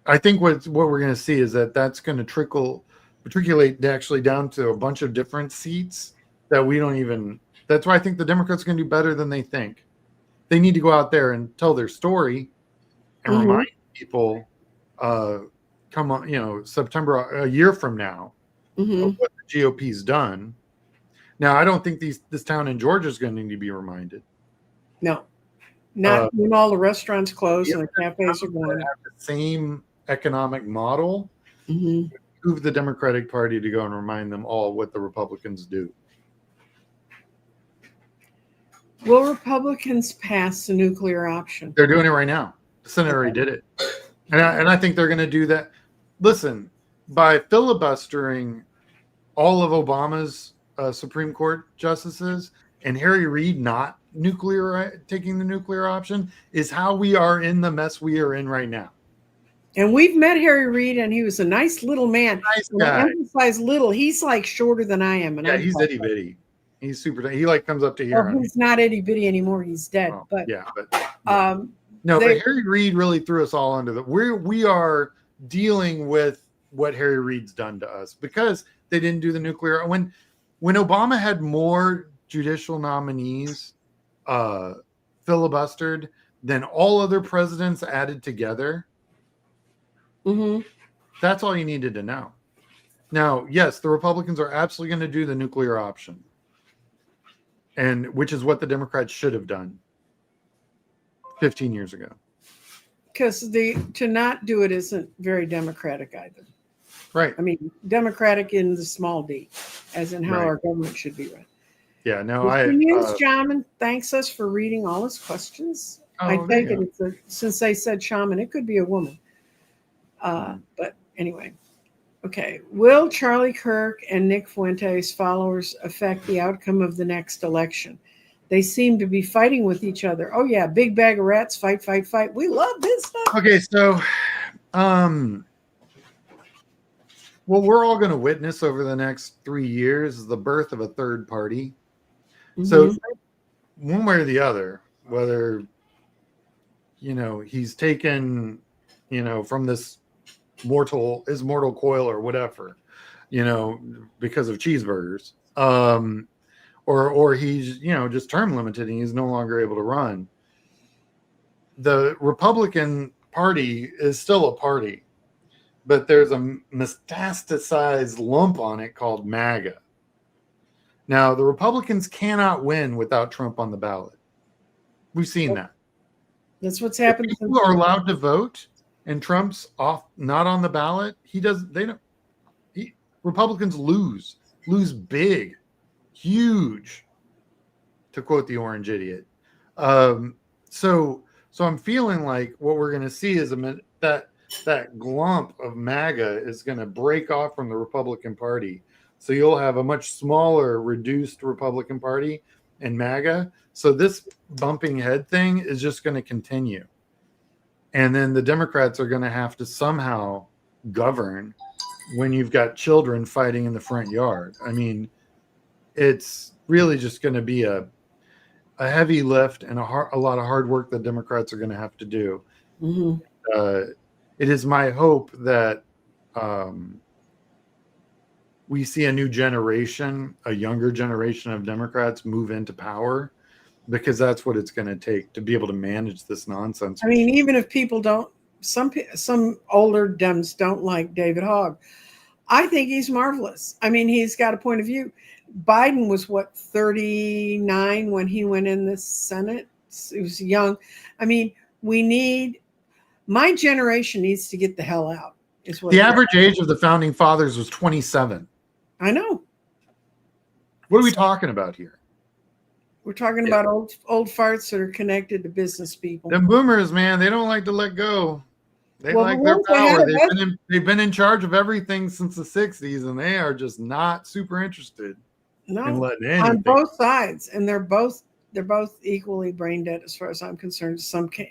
I think what we're going to see is that's going to matriculate actually down to a bunch of different seats that we don't even. That's why I think the Democrats are going to do better than they think. They need to go out there and tell their story and remind people, come on, September, a year from now, of what the GOP's done. Now, I don't think this town in Georgia is going to need to be reminded. No, not when all the restaurants close and the cafes are going. Have the same economic model. Move the Democratic Party to go and remind them all what the Republicans do. Will Republicans pass the nuclear option? They're doing it right now. The Senate already did it. And I think they're going to do that. Listen, by filibustering all of Obama's Supreme Court justices and Harry Reid not taking the nuclear option is how we are in the mess we are in right now. And we've met Harry Reid, and he was a nice little man. Nice guy. I emphasize little. He's like shorter than I am. And yeah, he's itty bitty. He's super. He like comes up to here. He's not itty bitty anymore. He's dead. Oh, but but Harry Reid really threw us all under the. We are dealing with what Harry Reid's done to us because they didn't do the nuclear. When Obama had more judicial nominees filibustered than all other presidents added together. That's all you needed to know. Now, yes, the Republicans are absolutely going to do the nuclear option. And which is what the Democrats should have done 15 years ago. Because to not do it isn't very democratic either. Right. I mean, democratic in the small d, as in how our government should be run. Yeah, no, Shaman thanks us for reading all his questions. I think since they said shaman, it could be a woman. But anyway. Okay. Will Charlie Kirk and Nick Fuentes' followers affect the outcome of the next election? They seem to be fighting with each other. Oh, yeah. Big bag of rats. Fight. We love this stuff. Okay. So, what we're all going to witness over the next 3 years is the birth of a third party. So, one way or the other, whether, he's taken, from this mortal coil or whatever, because of cheeseburgers, or he's just term limited and he's no longer able to run. The Republican Party is still a party, but there's a metastasized lump on it called MAGA. Now the Republicans cannot win without Trump on the ballot. We've seen that. That's what's happened. If people are allowed to vote and Trump's not on the ballot, Republicans lose big, huge, to quote the orange idiot. So I'm feeling like what we're going to see is that glump of MAGA is going to break off from the Republican Party. So you'll have a much smaller, reduced Republican Party and MAGA. So this bumping head thing is just going to continue. And then the Democrats are going to have to somehow govern when you've got children fighting in the front yard. I mean, it's really just going to be a heavy lift and a lot of hard work that Democrats are going to have to do. It is my hope that we see a new generation, a younger generation of Democrats move into power, because that's what it's going to take to be able to manage this nonsense. I mean, even if people don't, some older Dems don't like David Hogg. I think he's marvelous. I mean, he's got a point of view. Biden was what, 39 when he went in the Senate. He was young. I mean, my generation needs to get the hell out. Is what the average age of the founding fathers was 27. I know. What are we talking about here? We're talking about old farts that are connected to business people. Them boomers, man, they don't like to let go. They Well, like their power. They've been in charge of everything since the 60s, and they are just not super interested in letting anything. On both sides, and they're both equally brain dead as far as I'm concerned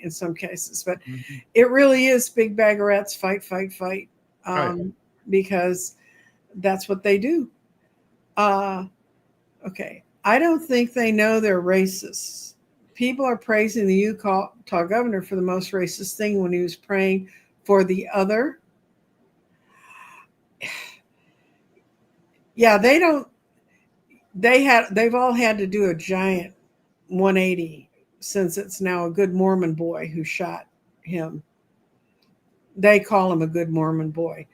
in some cases. But it really is big bag of rats, fight, because that's what they do. Okay. I don't think they know they're racist. People are praising the Utah governor for the most racist thing when he was praying for the other. Yeah, they've all had to do a giant 180 since it's now a good Mormon boy who shot him. They call him a good Mormon boy.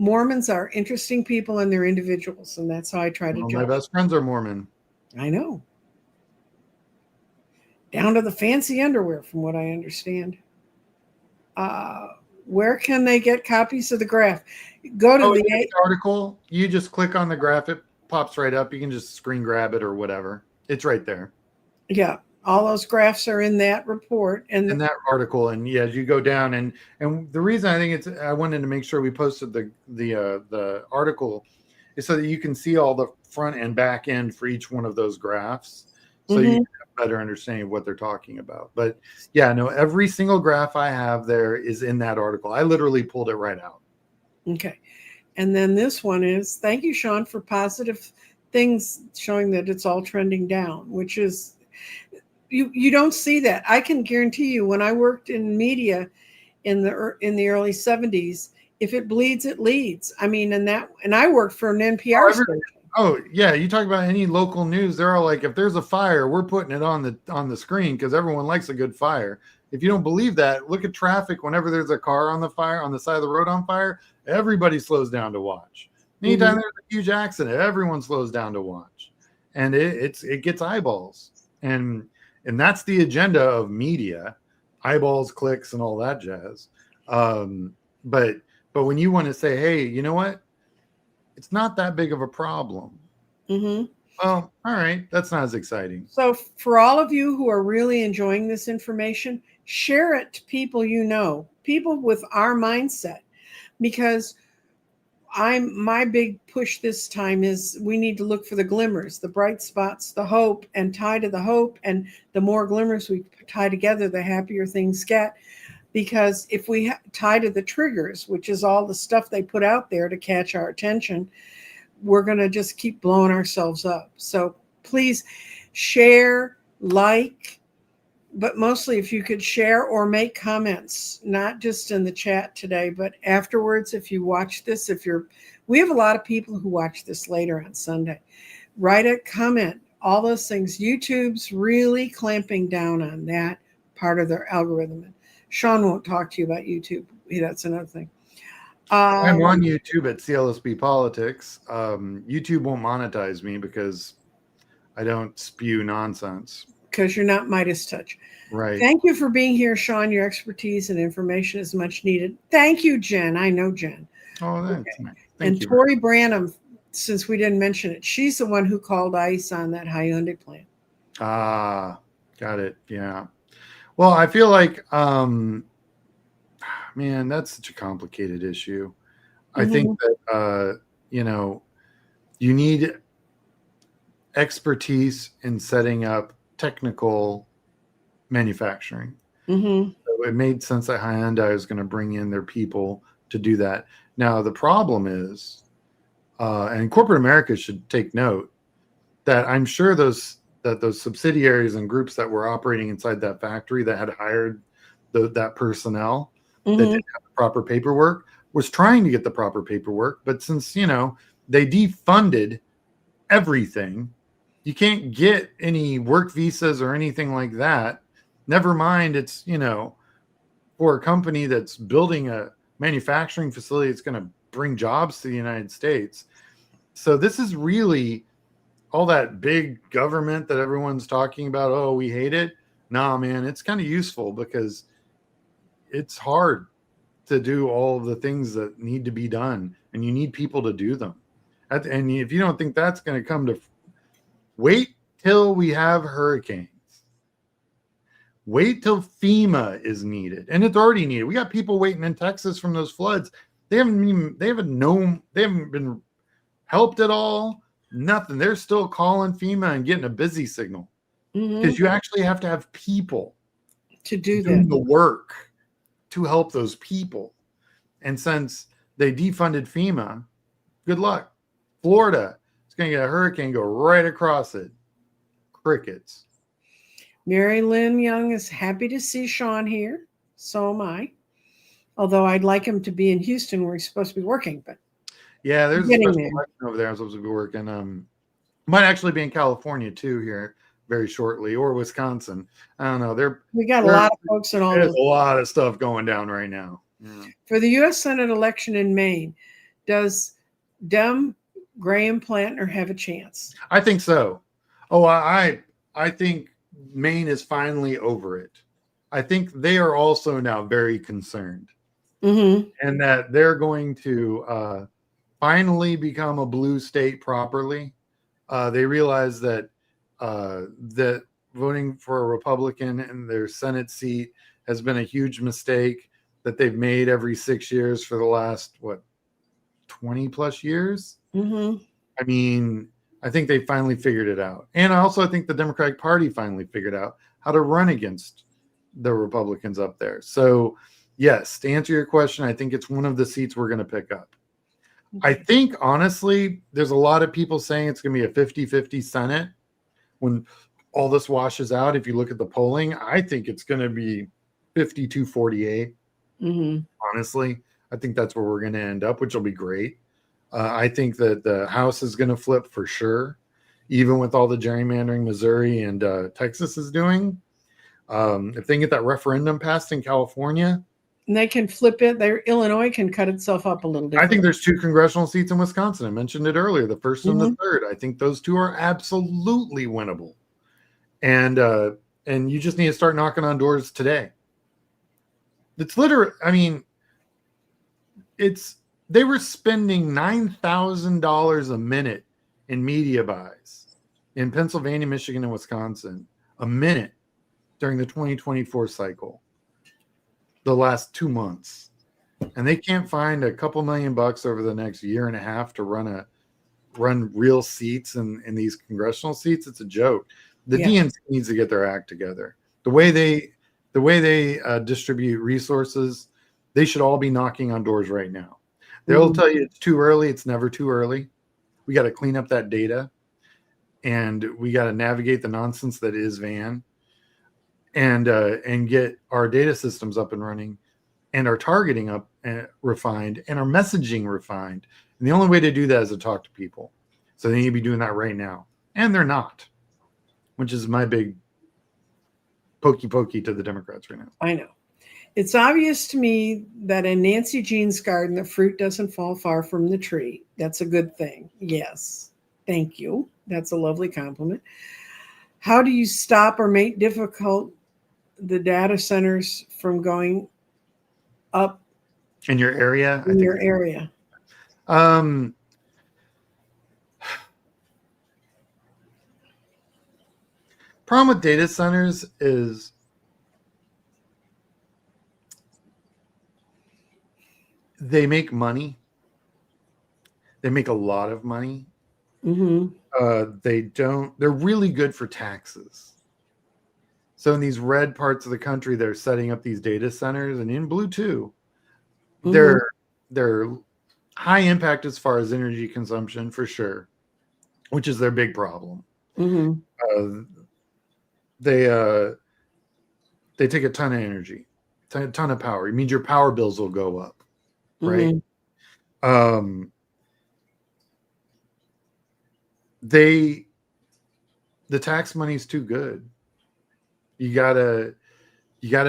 Mormons are interesting people and they're individuals, and that's how I try to judge. My best friends are Mormon. I know. Down to the fancy underwear, from what I understand. Where can they get copies of the graph? Go to the article. You just click on the graph. It pops right up. You can just screen grab it or whatever. It's right there. Yeah. All those graphs are in that report and in that article. And yeah, you go down and the reason I think I wanted to make sure we posted the article is so that you can see all the front and back end for each one of those graphs. So you have a better understanding of what they're talking about. But yeah, no, every single graph I have there is in that article. I literally pulled it right out. Okay. And then this one is, thank you, Sean, for positive things showing that it's all trending down, which is, you don't see that. I can guarantee you, when I worked in media in the early 70s, if it bleeds, it leads. I mean, and I worked for an NPR station. Oh yeah, you talk about any local news, they're all like, if there's a fire, we're putting it on the screen because everyone likes a good fire. If you don't believe that, look at traffic. Whenever there's a car on the side of the road on fire, everybody slows down to watch. Anytime there's a huge accident, everyone slows down to watch, and it gets eyeballs. And that's the agenda of media: eyeballs, clicks, and all that jazz. But when you want to say, hey, you know what? It's not that big of a problem. Well, all right. That's not as exciting. So for all of you who are really enjoying this information, share it to people you know, people with our mindset, because my big push this time is we need to look for the glimmers, the bright spots, the hope, and tie to the hope. And the more glimmers we tie together, the happier things get. Because if we tie to the triggers, which is all the stuff they put out there to catch our attention, we're going to just keep blowing ourselves up. So please share, like, but mostly if you could share or make comments, not just in the chat today, but afterwards, if you watch this, we have a lot of people who watch this later on Sunday. Write a comment, all those things. YouTube's really clamping down on that part of their algorithm. Sean won't talk to you about YouTube. That's another thing. I'm on YouTube at CLSB Politics. YouTube won't monetize me because I don't spew nonsense. Because you're not Midas Touch. Right. Thank you for being here, Sean. Your expertise and information is much needed. Thank you, Jen. I know Jen. Oh, that's nice. And Tori Branham, since we didn't mention it, she's the one who called ICE on that Hyundai plan. Ah, got it. Yeah. Well, I feel like, man, that's such a complicated issue. I think that, you need expertise in setting up technical manufacturing. So it made sense that Hyundai is going to bring in their people to do that. Now, the problem is, and corporate America should take note, that I'm sure those subsidiaries and groups that were operating inside that factory that had hired that personnel that didn't have the proper paperwork was trying to get the proper paperwork. But since, they defunded everything, you can't get any work visas or anything like that. Never mind, it's, for a company that's building a manufacturing facility, it's going to bring jobs to the United States. So this is really all that big government that everyone's talking about. Oh, we hate it. Nah, man, it's kind of useful because it's hard to do all of the things that need to be done, and you need people to do them. And if you don't think that's going to come to, wait till we have hurricanes. Wait till FEMA is needed, and it's already needed. We got people waiting in Texas from those floods. They haven't been helped at all. Nothing. They're still calling FEMA and getting a busy signal because you actually have to have people to do doing that. the work to help those people. And since they defunded FEMA, good luck. Florida is going to get a hurricane, go right across it. Crickets. Mary Lynn Young is happy to see Sean here. So am I. Although I'd like him to be in Houston where he's supposed to be working. But yeah, there's a special election over there I'm supposed to be working. Might actually be in California too here very shortly, or Wisconsin. I don't know. We got a lot of folks in all There's a lot of stuff going down right now. Yeah. For the U.S. Senate election in Maine, does Dem Graham Plantner have a chance? I think so. Oh, I think Maine is finally over it. I think they are also now very concerned, and that they're going to finally become a blue state properly. They realize that that voting for a Republican in their Senate seat has been a huge mistake that they've made every 6 years for the last 20 plus years. I mean, I think they finally figured it out. And I think the Democratic Party finally figured out how to run against the Republicans up there. So, yes, to answer your question, I think it's one of the seats we're going to pick up. I think, honestly, there's a lot of people saying it's going to be a 50-50 Senate when all this washes out. If you look at the polling, I think it's going to be 52-48. Honestly, I think that's where we're going to end up, which will be great. I think that the House is going to flip for sure, even with all the gerrymandering Missouri and Texas is doing. If they can get that referendum passed in California, and they can flip it, Illinois can cut itself up a little bit. I think there's 2 congressional seats in Wisconsin. I mentioned it earlier, the first and the third. I think those 2 are absolutely winnable. And you just need to start knocking on doors today. It's literally, I mean, they were spending $9,000 a minute in media buys in Pennsylvania, Michigan, and Wisconsin a minute during the 2024 cycle, the last 2 months. And they can't find a couple $1,000,000 over the next year and a half to run real seats in these congressional seats. It's a joke. The DNC needs to get their act together. The way they distribute resources, they should all be knocking on doors right now. They'll tell you it's too early. It's never too early. We got to clean up that data, and we got to navigate the nonsense that is Van, and get our data systems up and running, and our targeting up and refined, and our messaging refined. And the only way to do that is to talk to people. So they need to be doing that right now, and they're not, which is my big pokey to the Democrats right now. I know. It's obvious to me that in Nancy Jean's garden, the fruit doesn't fall far from the tree. That's a good thing. Yes. Thank you. That's a lovely compliment. How do you stop or make difficult the data centers from going up in your area? In your area. Problem with data centers is they make money. They make a lot of money. They're really good for taxes. So in these red parts of the country, they're setting up these data centers, and in blue too. They're high impact as far as energy consumption for sure, which is their big problem. They take a ton of energy, a ton of power. It means your power bills will go up, right? The tax money's too good. You gotta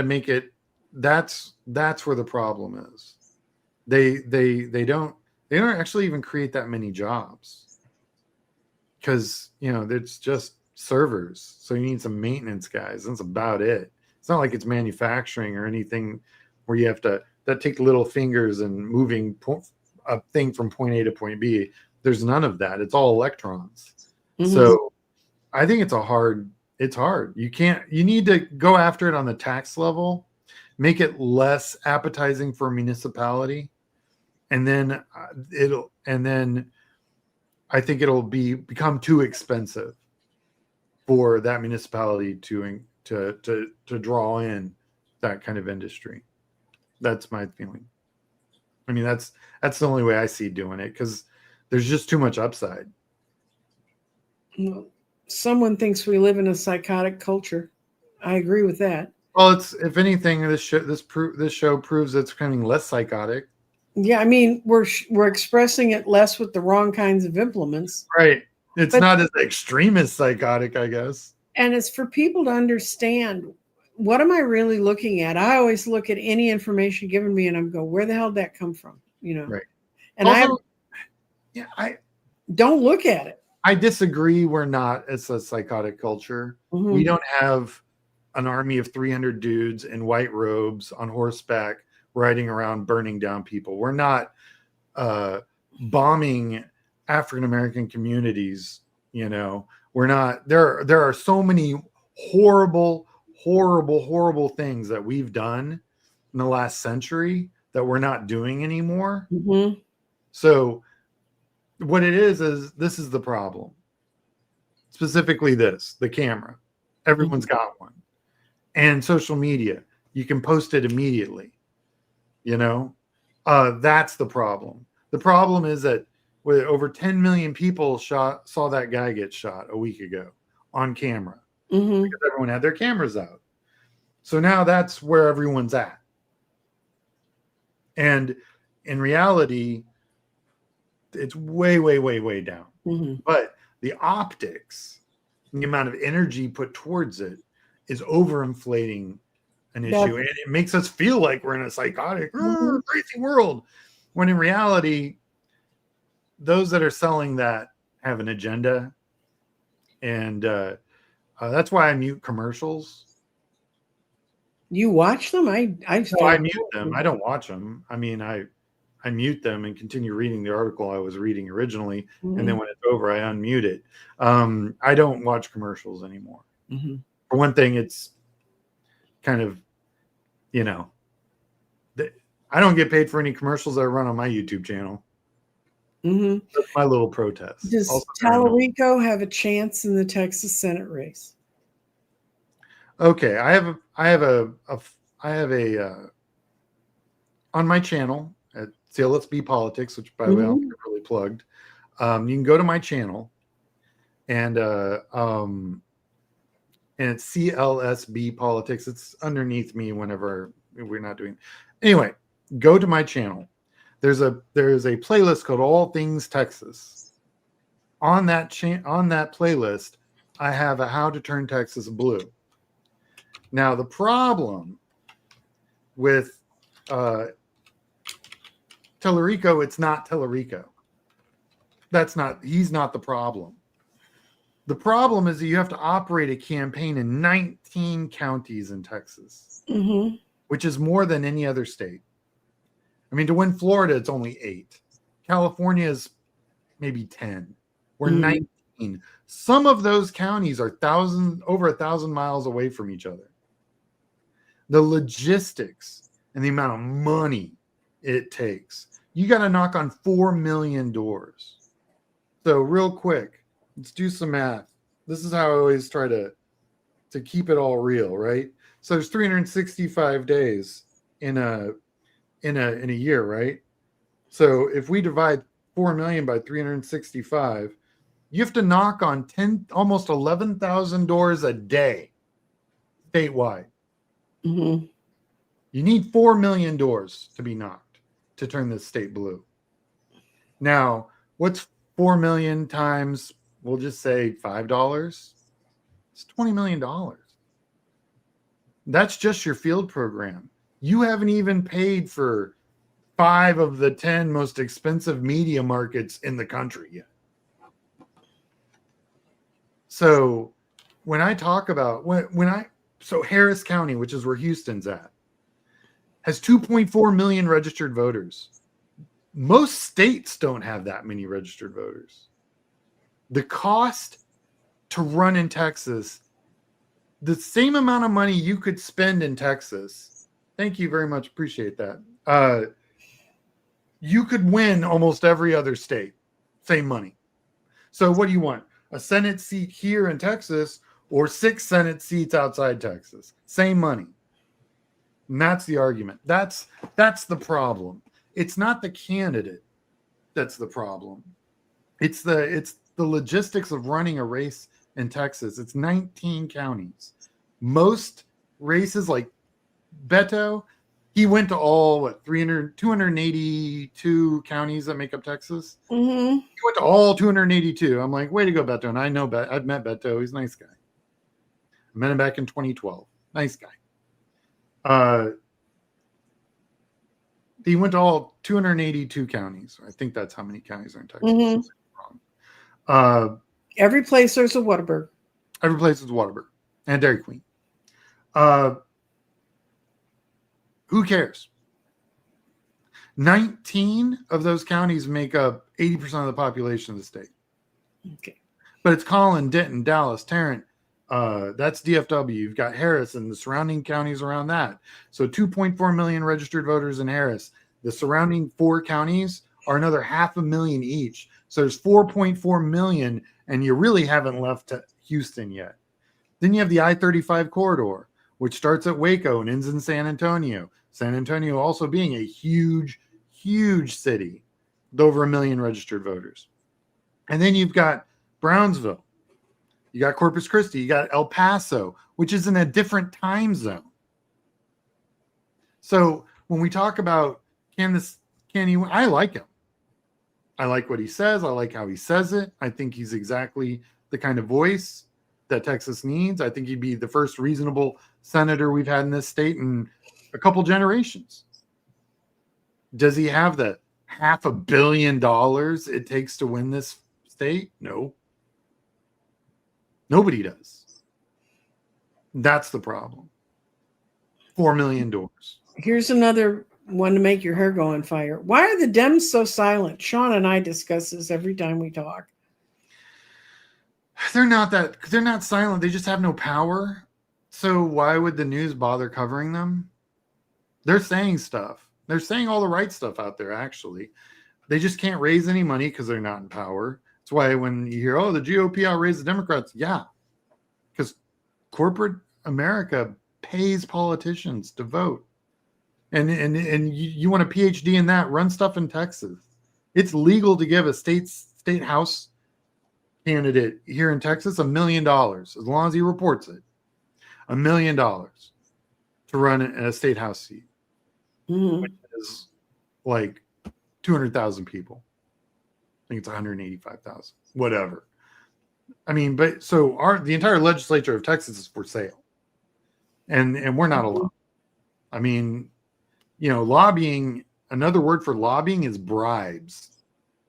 make it. That's where the problem is. They don't actually even create that many jobs. because it's just servers, so you need some maintenance guys. That's about it. It's not like it's manufacturing or anything where you have to take little fingers and moving a thing from point A to point B. There's none of that. It's all electrons. Mm-hmm. So I think it's hard. You need to go after it on the tax level, make it less appetizing for a municipality, and then I think it'll become too expensive for that municipality to draw in that kind of industry. That's my feeling. I mean, that's the only way I see doing it, because there's just too much upside. Well, someone thinks we live in a psychotic culture. I agree with that. Well, if anything, this show proves it's becoming less psychotic. Yeah, I mean, we're expressing it less with the wrong kinds of implements. Right. It's not as extremist psychotic, I guess. And it's for people to understand, what am I really looking at? I always look at any information given me and I'm go, where the hell did that come from? Right. And also, I don't look at it. I disagree. It's a psychotic culture. Mm-hmm. We don't have an army of 300 dudes in white robes on horseback riding around burning down people. We're not bombing African-American communities. We're not. There are so many horrible things that we've done in the last century that we're not doing anymore. Mm-hmm. So what it is this is the problem. Specifically the camera. Everyone's got one. And social media. You can post it immediately. That's the problem. The problem is that with over 10 million people saw that guy get shot a week ago on camera. Mm-hmm. Because everyone had their cameras out. So now that's where everyone's at. And in reality, it's way down. Mm-hmm. But the optics, the amount of energy put towards it, is overinflating an issue. And it makes us feel like we're in a psychotic, crazy world. When in reality, those that are selling that have an agenda. And that's why I mute commercials. You watch them? I mute them. I don't watch them. I mean, I mute them and continue reading the article I was reading originally. Mm-hmm. And then when it's over, I unmute it. I don't watch commercials anymore. Mm-hmm. For one thing, it's kind of, I don't get paid for any commercials that I run on my YouTube channel. Mm-hmm. That's my little protest. Does Tallarico have a chance in the Texas Senate race? Okay, I have a on my channel at CLSB Politics, which by the way I don't get really plugged. You can go to my channel, and it's CLSB Politics. It's underneath me whenever we're not doing. Anyway, go to my channel. There's a playlist called All Things Texas. On that playlist, I have a How to Turn Texas Blue. Now the problem with Tallarico, it's not Tallarico. He's not the problem. The problem is that you have to operate a campaign in 19 counties in Texas, mm-hmm. which is more than any other state. I mean, to win Florida, it's only 8. California is maybe 10. We're 19. Some of those counties are over 1,000 miles away from each other. The logistics and the amount of money it takes. You got to knock on 4 million doors. So real quick, let's do some math. This is how I always try to keep it all real, right? So there's 365 days in a year, right? So if we divide 4 million by 365, you have to knock on almost 11,000 doors a day statewide. Mm-hmm. You need 4 million doors to be knocked to turn this state blue. Now, what's 4 million times, we'll just say $5? It's $20 million. That's just your field program. You haven't even paid for 5 of the 10 most expensive media markets in the country yet. So when I talk about so Harris County, which is where Houston's at, has 2.4 million registered voters. Most states don't have that many registered voters. The cost to run in Texas, the same amount of money you could spend in Texas. Thank you very much. Appreciate that. You could win almost every other state. Same money. So what do you want? A Senate seat here in Texas or 6 Senate seats outside Texas? Same money. And that's the argument. That's the problem. It's not the candidate that's the problem. It's the logistics of running a race in Texas. It's 19 counties. Most races, like Beto, he went to all 282 counties that make up Texas. Mm-hmm. He went to all 282. I'm like, way to go, Beto. And I know I've met Beto. He's a nice guy. I met him back in 2012. Nice guy. He went to all 282 counties. I think that's how many counties are in Texas. Mm-hmm. Every place there's a Whataburger. Every place is Whataburger and Dairy Queen. Who cares? 19 of those counties make up 80% of the population of the state. Okay. But it's Collin, Denton, Dallas, Tarrant. That's DFW. You've got Harris and the surrounding counties around that. So 2.4 million registered voters in Harris. The surrounding 4 counties are another 500,000 each. So there's 4.4 million, and you really haven't left to Houston yet. Then you have the I-35 corridor, which starts at Waco and ends in San Antonio. San Antonio also being a huge, huge city with over 1 million registered voters. And then you've got Brownsville. You got Corpus Christi. You got El Paso, which is in a different time zone. So when we talk about I like him. I like what he says. I like how he says it. I think he's exactly the kind of voice that Texas needs. I think he'd be the first reasonable senator we've had in this state in a couple generations. Does he have the $500 million it takes to win this state? No. Nobody does. That's the problem. 4 million doors. Here's another one to make your hair go on fire. Why are the Dems so silent? Sean and I discuss this every time we talk. They're not silent. They just have no power. So why would the news bother covering them? They're saying stuff. They're saying all the right stuff out there, actually. They just can't raise any money because they're not in power. That's why when you hear, oh, the GOP outraised the Democrats. Yeah, because corporate America pays politicians to vote. And you want a PhD in that, run stuff in Texas. It's legal to give a state house candidate here in Texas $1 million, as long as he reports it. $1 million to run a state house seat, which is like 200,000 people. I think it's 185,000, whatever. I mean, but so the entire legislature of Texas is for sale, and we're not allowed. I mean, lobbying. Another word for lobbying is bribes.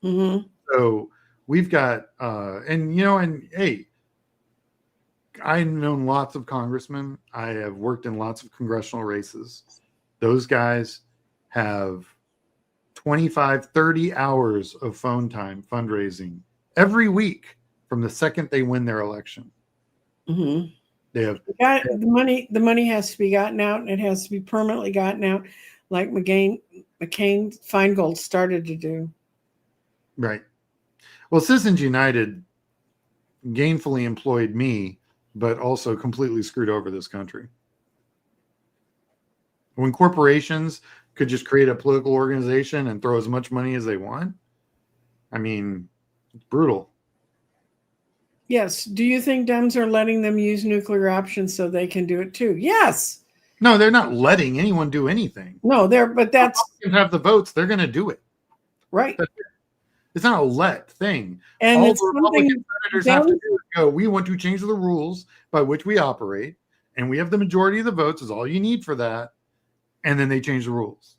Mm-hmm. So we've got, and hey, I've known lots of congressmen. I have worked in lots of congressional races. Those guys have 25, 30 hours of phone time fundraising every week from the second they win their election. Mm-hmm. They have the money. The money has to be gotten out, and it has to be permanently gotten out, like McCain Feingold started to do. Right. Well, Citizens United gainfully employed me, but also completely screwed over this country. When corporations could just create a political organization and throw as much money as they want, I mean, it's brutal. Yes. Do you think Dems are letting them use nuclear options so they can do it too? Yes. No, they're not letting anyone do anything. No, but that's have the votes. They're going to do it. Right. It's not a let thing. And all it's the Republican senators have to do is go, we want to change the rules by which we operate, and we have the majority of the votes is all you need for that. And then they change the rules.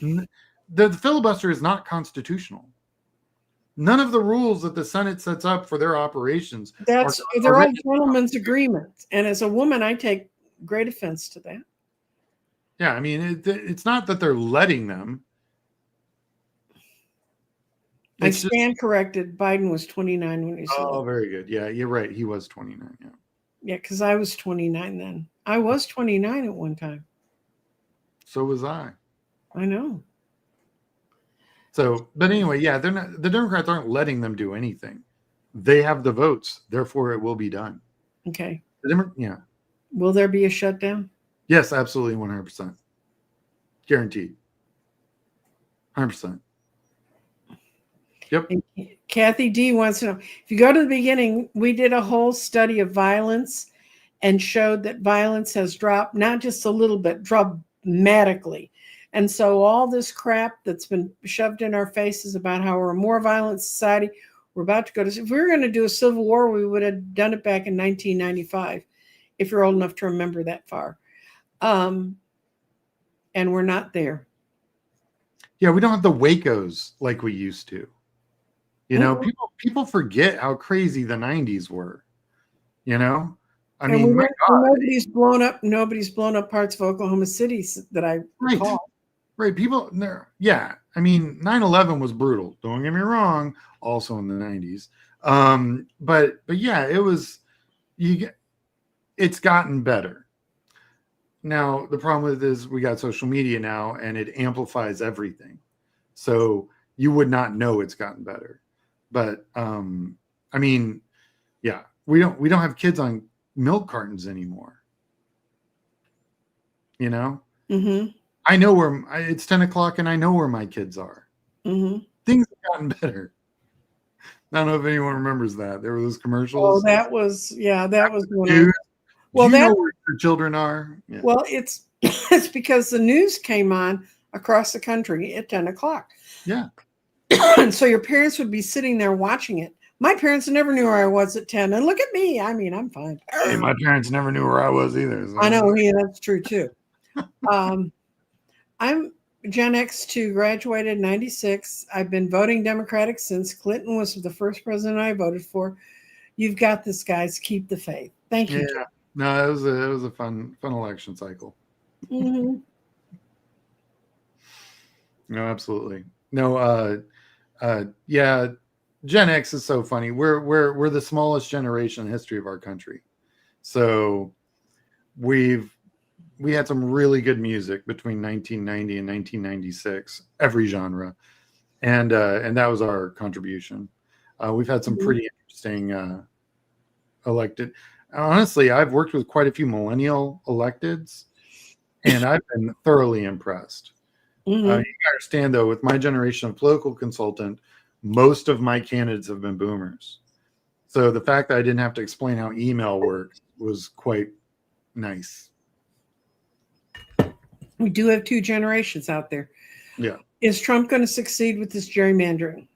The filibuster is not constitutional. None of the rules that the Senate sets up for their operations They're all gentlemen's agreements. And as a woman, I take great offense to that. Yeah, I mean, it's not that they're letting them. I stand corrected. Biden was 29 when he said. Oh, very good. Yeah, you're right. He was 29. Yeah. Yeah, because I was 29 then. I was 29 at one time. So was I. I know. So, but anyway, yeah, they're not. The Democrats aren't letting them do anything. They have the votes, therefore it will be done. Okay. Yeah. Will there be a shutdown? Yes, absolutely, 100%. Guaranteed. 100%. Yep. And Kathy D wants to know, if you go to the beginning, we did a whole study of violence and showed that violence has dropped, not just a little bit, dramatically. And so all this crap that's been shoved in our faces about how we're a more violent society, we're about to go to, if we were going to do a civil war, we would have done it back in 1995, if you're old enough to remember that far. And we're not there. Yeah, we don't have the Wacos like we used to. You know, people forget how crazy the 90s were. You know, I mean, nobody's blown up parts of Oklahoma City that I recall. Right. People there. Yeah. I mean, 9/11 was brutal. Don't get me wrong. Also in the 90s. But yeah, it's gotten better. Now, the problem with it is we got social media now and it amplifies everything. So you would not know it's gotten better. But I mean, yeah, we don't have kids on milk cartons anymore. You know? Mm-hmm. I know where it's 10 o'clock and I know where my kids are. Mm-hmm. Things have gotten better. I don't know if anyone remembers that. There were those commercials. Oh, that was one. Dude, well, do you know where your children are? Yeah. Well, it's because the news came on across the country at 10 o'clock. Yeah. And so your parents would be sitting there watching it. My parents never knew where I was at 10. And look at me. I mean, I'm fine. Hey, my parents never knew where I was either. So. I know. Yeah, that's true, too. I'm Gen X2, graduated in 96. I've been voting Democratic since. Clinton was the first president I voted for. You've got this, guys. Keep the faith. Thank you. Yeah. No, it was a fun election cycle. Mm-hmm. No, absolutely. No, yeah, Gen X is so funny. We're the smallest generation in the history of our country. So we had some really good music between 1990 and 1996, every genre. And that was our contribution. We've had some pretty interesting elected. Honestly, I've worked with quite a few millennial electeds, and I've been thoroughly impressed. You understand, though, with my generation of political consultant, most of my candidates have been boomers. So the fact that I didn't have to explain how email works was quite nice. We do have two generations out there. Yeah. Is Trump going to succeed with this gerrymandering?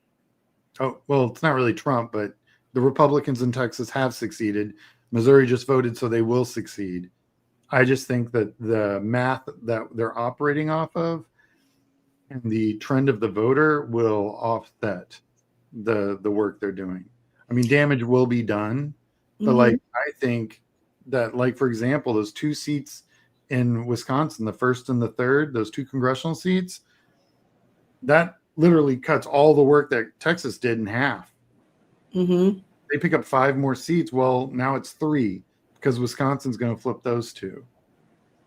Oh, well, it's not really Trump, but the Republicans in Texas have succeeded. Missouri just voted, so they will succeed. I just think that the math that they're operating off of and the trend of the voter will offset the work they're doing. I mean, damage will be done, but like I think that, like, for example, those two seats in Wisconsin, the first and the third, those two congressional seats, that literally cuts all the work that Texas did in half. They pick up 5 more seats. Well, now it's 3 because Wisconsin's going to flip those 2.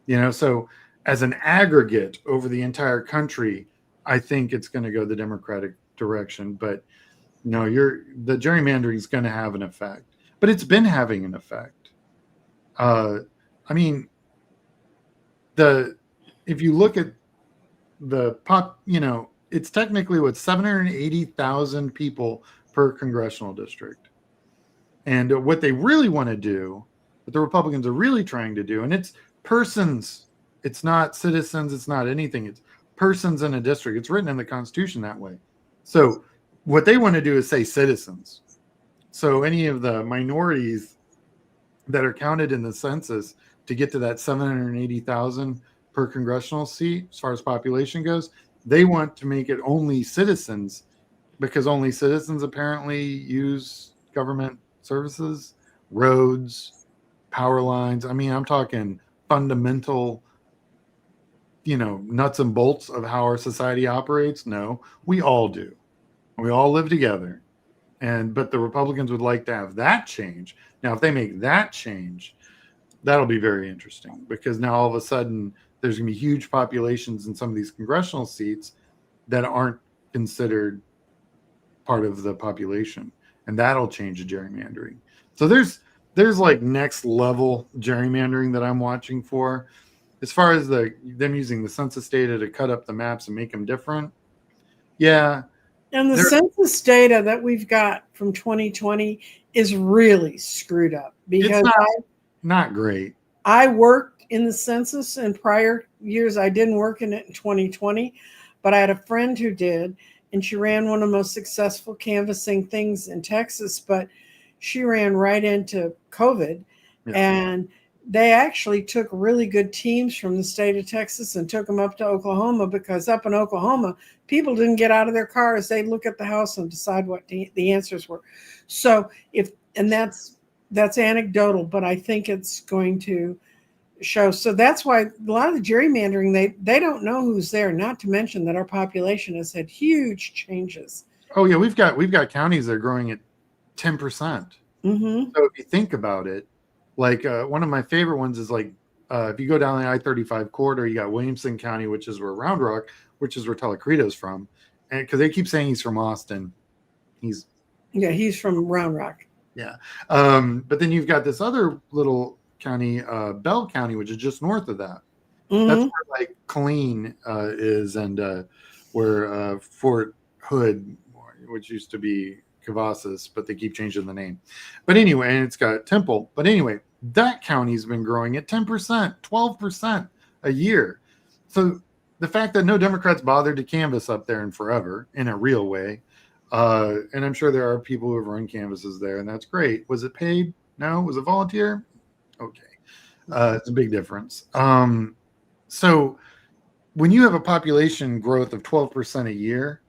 You know, so as an aggregate over the entire country, I think it's going to go the Democratic direction. But no, the gerrymandering is going to have an effect. But it's been having an effect. I mean, if you look at the it's technically 780,000 people per congressional district. And what they really want to do, what the Republicans are really trying to do, and it's persons, it's not citizens, it's not anything, it's persons in a district. It's written in the Constitution that way. So what they want to do is say citizens. So any of the minorities that are counted in the census to get to that 780,000 per congressional seat, as far as population goes, they want to make it only citizens because only citizens apparently use government services, roads, power lines. I mean, I'm talking fundamental, nuts and bolts of how our society operates. No, we all do. We all live together. But the Republicans would like to have that change. Now, if they make that change, that'll be very interesting, because now all of a sudden there's going to be huge populations in some of these congressional seats that aren't considered part of the population, and that'll change the gerrymandering. So there's like next level gerrymandering that I'm watching for. As far as them using the census data to cut up the maps and make them different, yeah. And the census data that we've got from 2020 is really screwed up, because it's not great. I worked in the census in prior years. I didn't work in it in 2020, but I had a friend who did, and she ran one of the most successful canvassing things in Texas, but she ran right into COVID. Yeah. And they actually took really good teams from the state of Texas and took them up to Oklahoma, because up in Oklahoma, people didn't get out of their cars. They'd look at the house and decide what the answers were. So that's anecdotal, but I think it's going to show. So that's why a lot of the gerrymandering, they don't know who's there, not to mention that our population has had huge changes. Oh yeah, we've got counties that are growing at 10%. Mm-hmm. So if you think about it, like one of my favorite ones is like if you go down the I-35 corridor, you got Williamson County, which is where Round Rock, which is where Telecreto's from, and because they keep saying he's from Austin, he's from Round Rock. Yeah, but then you've got this other little county, Bell County, which is just north of that. Mm-hmm. That's where like Killeen is, and where Fort Hood, which used to be Cavazos, but they keep changing the name. But anyway, and it's got Temple. But anyway, that county's been growing at 10%, 12% a year. So the fact that no Democrats bothered to canvass up there in forever in a real way, and I'm sure there are people who have run canvases there, and that's great. Was it paid? No. Was it volunteer? Okay. It's a big difference. So when you have a population growth of 12% a year,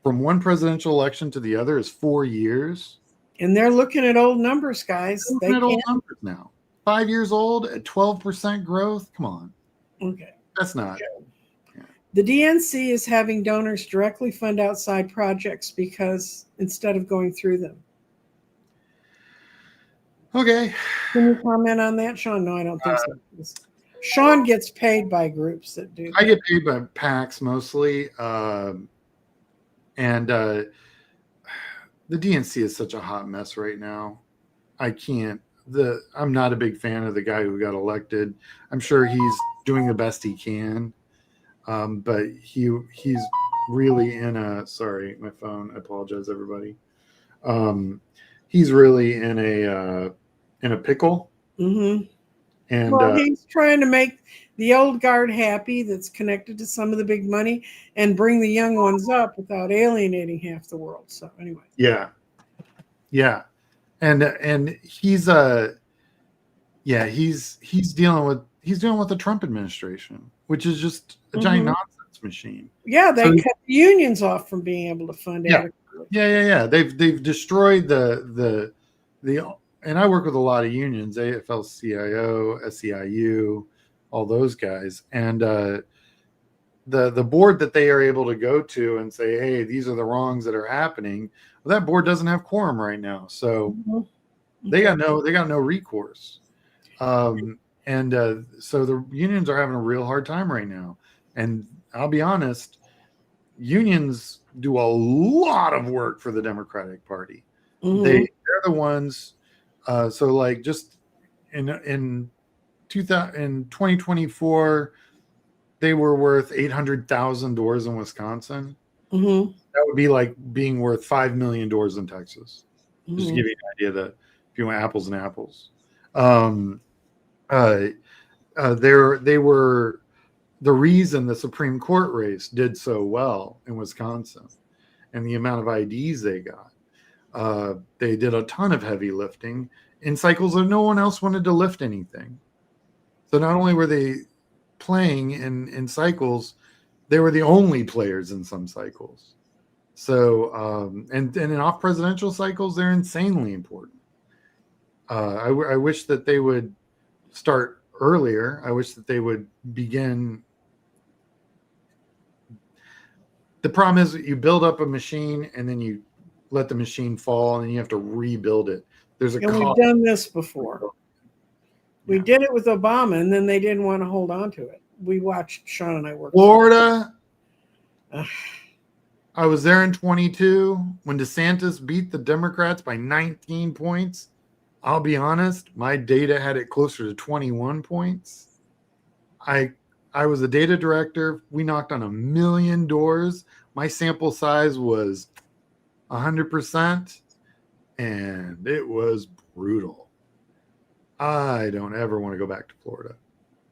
from one presidential election to the other is 4 years. And they're looking at old numbers, guys. They're looking at old numbers now. 5 years old at 12% growth. Come on. Okay. That's not. Yeah. The DNC is having donors directly fund outside projects because instead of going through them. Okay. Can you comment on that, Sean? No, I don't think so. Sean gets paid by groups that do that. I get paid by PACs mostly. And the DNC is such a hot mess right now. I'm not a big fan of the guy who got elected. I'm sure he's doing the best he can. But he's really sorry, my phone. I apologize, everybody. He's really in a pickle. Mm-hmm. And he's trying to make the old guard happy that's connected to some of the big money and bring the young ones up without alienating half the world. So anyway. Yeah. And he's dealing with the Trump administration, which is just a giant nonsense machine. Yeah, they cut the unions off from being able to fund it. Yeah. They've destroyed the and I work with a lot of unions, AFL-CIO, SEIU, all those guys. And the board that they are able to go to and say, hey, these are the wrongs that are happening, well, that board doesn't have quorum right now. So they got no recourse. So the unions are having a real hard time right now. And I'll be honest, unions do a lot of work for the Democratic Party. They're the ones. So like just in 2024, they were worth 800,000 doors in Wisconsin. That would be like being worth 5 million doors in Texas. Just to give you an idea that if you want apples and apples, they were the reason the Supreme Court race did so well in Wisconsin, and the amount of IDs they got. They did a ton of heavy lifting in cycles that no one else wanted to lift anything. So not only were they playing in cycles, they were the only players in some cycles. So, and in off presidential cycles, they're insanely important. I wish that they would start earlier. I wish that they would begin. The problem is that you build up a machine and then you let the machine fall and then you have to rebuild it. There's a And cost. we've done this before. We did it with Obama, and then they didn't want to hold on to it. We watched, Sean and I work. Florida. I was there in 22 when DeSantis beat the Democrats by 19 points. I'll be honest, my data had it closer to 21 points. I was a data director. We knocked on 1 million doors. My sample size was 100%, and it was brutal. I don't ever want to go back to Florida.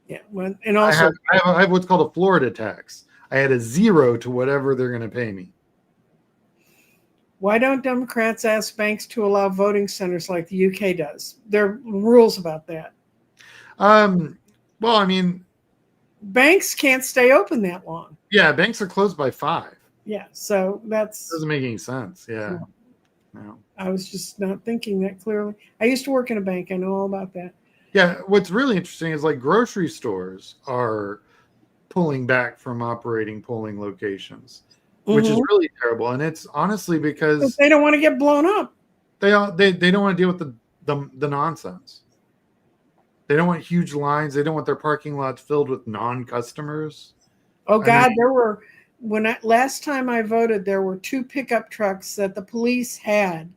Yeah, well, and also I have what's called a Florida tax. I had a 0 to whatever they're going to pay me. Why don't Democrats ask banks to allow voting centers like the UK does? There are rules about that. Well, I mean, banks can't stay open that long. Yeah, banks are closed by 5. Yeah, so that's doesn't make any sense. Yeah. No. I was just not thinking that clearly. I used to work in a bank. I know all about that. Yeah, what's really interesting is like grocery stores are pulling back from operating polling locations, which is really terrible. And it's honestly because they don't want to get blown up. They don't want to deal with the nonsense. They don't want huge lines. They don't want their parking lots filled with non-customers. Oh God, there were last time I voted, there were 2 pickup trucks that the police had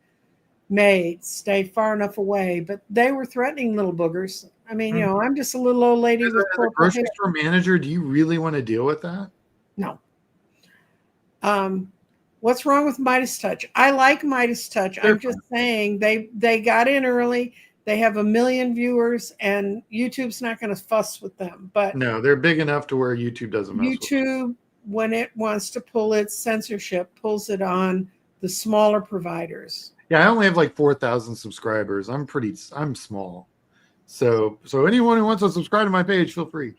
made stay far enough away, but they were threatening little boogers. I mean, you know, I'm just a little old lady with as a grocery store manager. Do you really want to deal with that? No. What's wrong with Midas Touch? I like Midas Touch. I'm just saying they got in early. They have 1 million viewers, and YouTube's not going to fuss with them. But no, they're big enough to where YouTube doesn't mess with them. YouTube, when it wants to pull its censorship, pulls it on the smaller providers. Yeah, I only have like 4,000 subscribers. I'm small. So anyone who wants to subscribe to my page, feel free.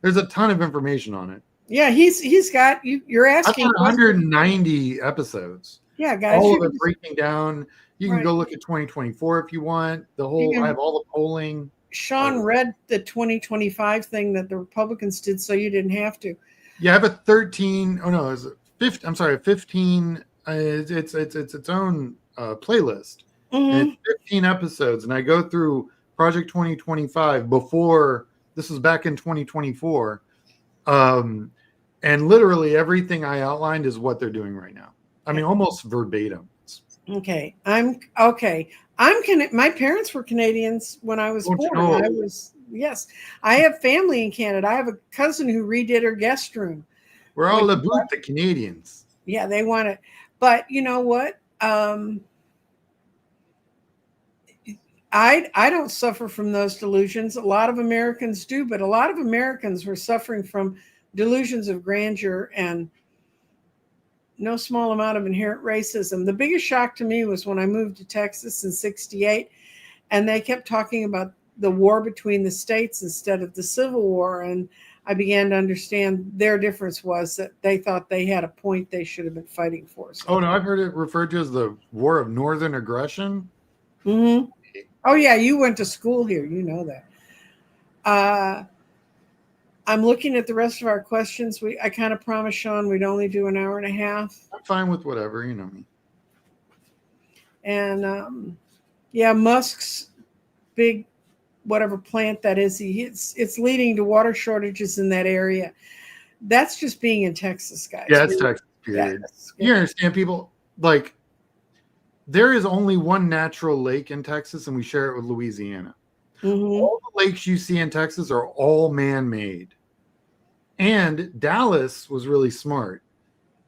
There's a ton of information on it. Yeah, he's got you're asking. I've got 190 episodes. Yeah, guys. All of it breaking down. You can go look at 2024 if you want. I have all the polling. Sean read the 2025 thing that the Republicans did, so you didn't have to. Yeah, I have a 13. Oh no, it's 15. I'm sorry, 15. It's its own playlist. And it's 15 episodes, and I go through Project 2025 before. This was back in 2024, and literally everything I outlined is what they're doing right now. I mean, almost verbatim. Okay, my parents were Canadians when I was born. Yes, I have family in Canada. I have a cousin who redid her guest room. We're all about the Canadians. Yeah, they want it, but you know what? I don't suffer from those delusions. A lot of Americans do, but a lot of Americans were suffering from delusions of grandeur and no small amount of inherent racism. The biggest shock to me was when I moved to Texas in '68, and they kept talking about the war between the states instead of the Civil War. And I began to understand their difference was that they thought they had a point they should have been fighting for. So. Oh, no, I've heard it referred to as the War of Northern Aggression. Mm-hmm. Oh, yeah, you went to school here. You know that. I'm looking at the rest of our questions. I kind of promised Sean we'd only do an hour and a half. I'm fine with whatever, you know me. And Musk's big whatever plant that is, it's leading to water shortages in that area. That's just being in Texas, guys. Yeah, it's Texas, period. You understand, people, like, there is only one natural lake in Texas, and we share it with Louisiana. All the lakes you see in Texas are all man-made. And Dallas was really smart.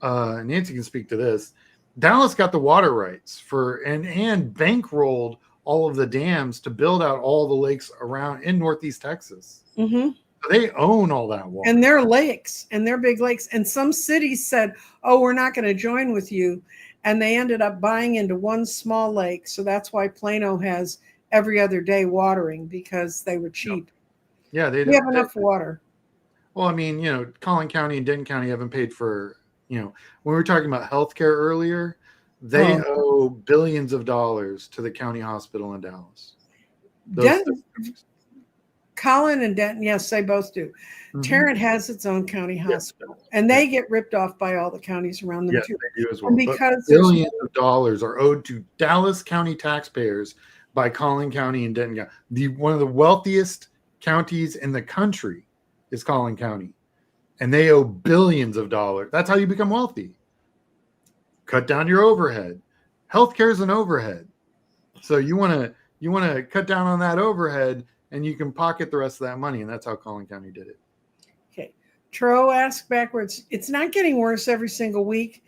Nancy can speak to this. Dallas got the water rights and bankrolled all of the dams to build out all the lakes around in Northeast Texas. So they own all that water. And they're lakes, and they're big lakes. And some cities said, oh, we're not going to join with you. And they ended up buying into one small lake. So that's why Plano has every other day watering, because they were cheap. Yeah, we have enough water. Well, I mean, Collin County and Denton County haven't paid for You know, when we were talking about healthcare earlier, they owe billions of dollars to the county hospital in Dallas. Collin and Denton, yes, they both do. Mm-hmm. Tarrant has its own county hospital, and they get ripped off by all the counties around them too. They do as well. And because billions of dollars are owed to Dallas County taxpayers by Collin County and Denton County. One of the wealthiest counties in the country is Collin County, and they owe billions of dollars. That's how you become wealthy. Cut down your overhead. Healthcare is an overhead, so you want to cut down on that overhead, and you can pocket the rest of that money, and that's how Collin County did it. Okay. Tro asked backwards, it's not getting worse every single week.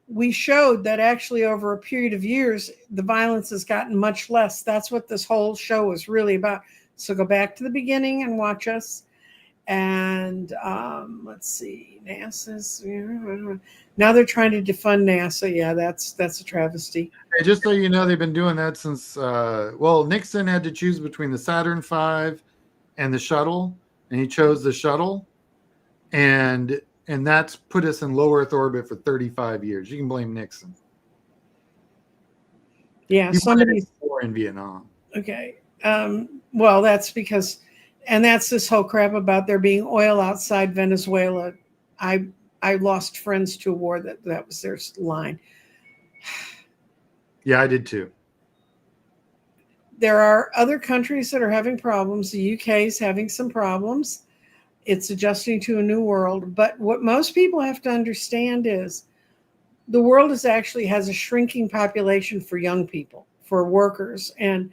We showed that actually over a period of years, the violence has gotten much less. That's what this whole show is really about. So go back to the beginning and watch us. And let's see, NASA's, now they're trying to defund NASA. Yeah, that's a travesty. Hey, just so you know, they've been doing that since, Nixon had to choose between the Saturn V and the shuttle, and he chose the shuttle, and that's put us in low Earth orbit for 35 years. You can blame Nixon. Yeah, somebody's war in Vietnam. Okay, well, that's because. And that's this whole crap about there being oil outside Venezuela. I lost friends to a war that was their line. Yeah, I did too. There are other countries that are having problems. The UK is having some problems. It's adjusting to a new world. But what most people have to understand is the world actually has a shrinking population for young people, for workers. And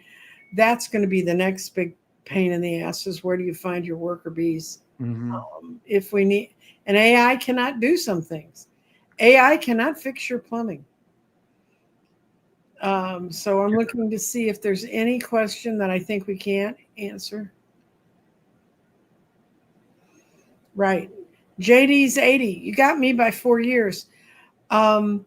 that's going to be the next big pain in the ass is where do you find your worker bees? Mm-hmm. If we need, and AI cannot do some things. AI cannot fix your plumbing. So I'm looking to see if there's any question that I think we can't answer. Right. JD's 80. You got me by 4 years. And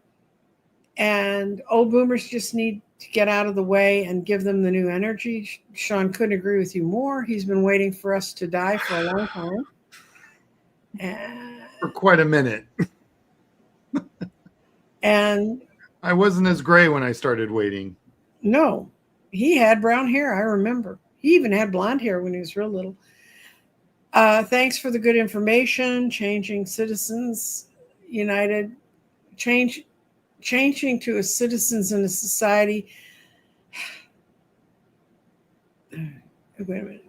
old boomers just need to get out of the way and give them the new energy. Sean couldn't agree with you more. He's been waiting for us to die for a long time. And for quite a minute. And I wasn't as gray when I started waiting. No, he had brown hair. I remember. He even had blonde hair when he was real little. Thanks for the good information. Changing Citizens United. Changing to a citizens in a society. Wait a minute.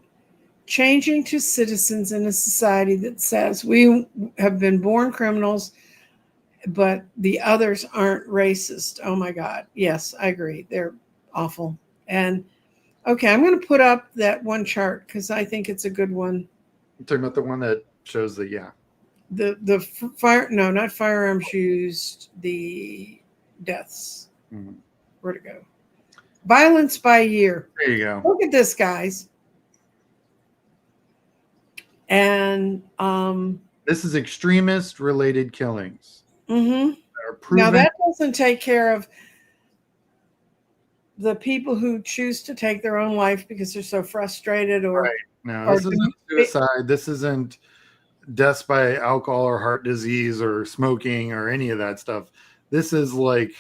Changing to citizens in a society that says we have been born criminals, but the others aren't racist. Oh my God. Yes, I agree. They're awful. And okay, I'm going to put up that one chart because I think it's a good one. You're talking about the one that shows the not firearms used, the deaths. Mm-hmm. Where'd it go? Violence by year. There you go. Look at this, guys. And this is extremist related killings. Mm-hmm. Now that doesn't take care of the people who choose to take their own life because they're so frustrated or right. No, this isn't suicide. This isn't deaths by alcohol or heart disease or smoking or any of that stuff. This is like,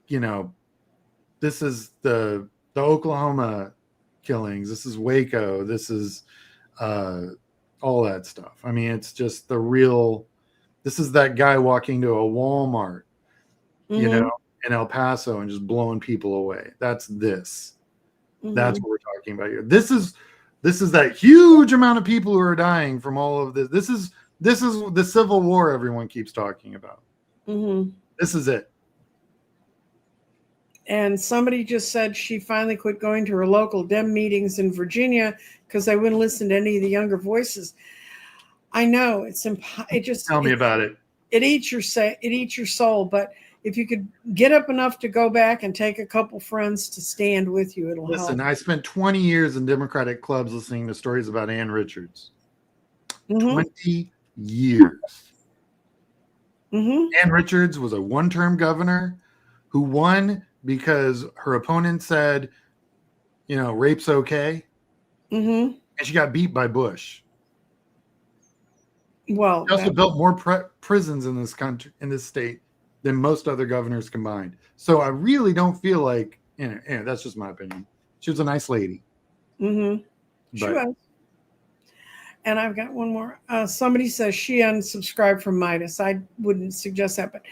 this is the Oklahoma killings. This is Waco. This is all that stuff. I mean, it's just this is that guy walking to a Walmart, in El Paso and just blowing people away. That's this. Mm-hmm. That's what we're talking about here. This is that huge amount of people who are dying from all of this. This is the Civil War everyone keeps talking about. Mm-hmm. This is it. And somebody just said she finally quit going to her local Dem meetings in Virginia because they wouldn't listen to any of the younger voices. I know it just tell me about it. It eats your soul, but if you could get up enough to go back and take a couple friends to stand with you, it'll help. Listen, I spent 20 years in Democratic clubs listening to stories about Ann Richards. Mm-hmm. 20 years. Mm-hmm. Ann Richards was a one-term governor who won because her opponent said, rape's okay. Mm-hmm. And she got beat by Bush. Well, He also built more prisons in this country, in this state, than most other governors combined. So I really don't feel like, that's just my opinion. She was a nice lady. mm-hmm. She But was. And I've got one more. Somebody says she unsubscribed from Midas. I wouldn't suggest that, but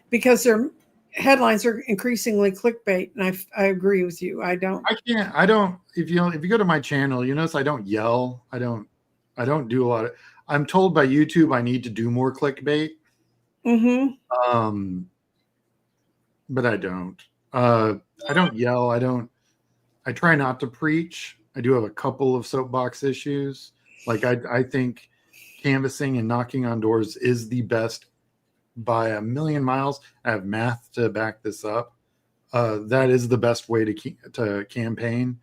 because their headlines are increasingly clickbait, and I agree with you. I don't. if you go to my channel, you notice I don't yell. I don't do a lot of. I'm told by YouTube I need to do more clickbait. Mm-hmm. But I don't. I don't yell. I try not to preach. I do have a couple of soapbox issues. Like I think canvassing and knocking on doors is the best by a million miles. I have math to back this up. That is the best way to campaign.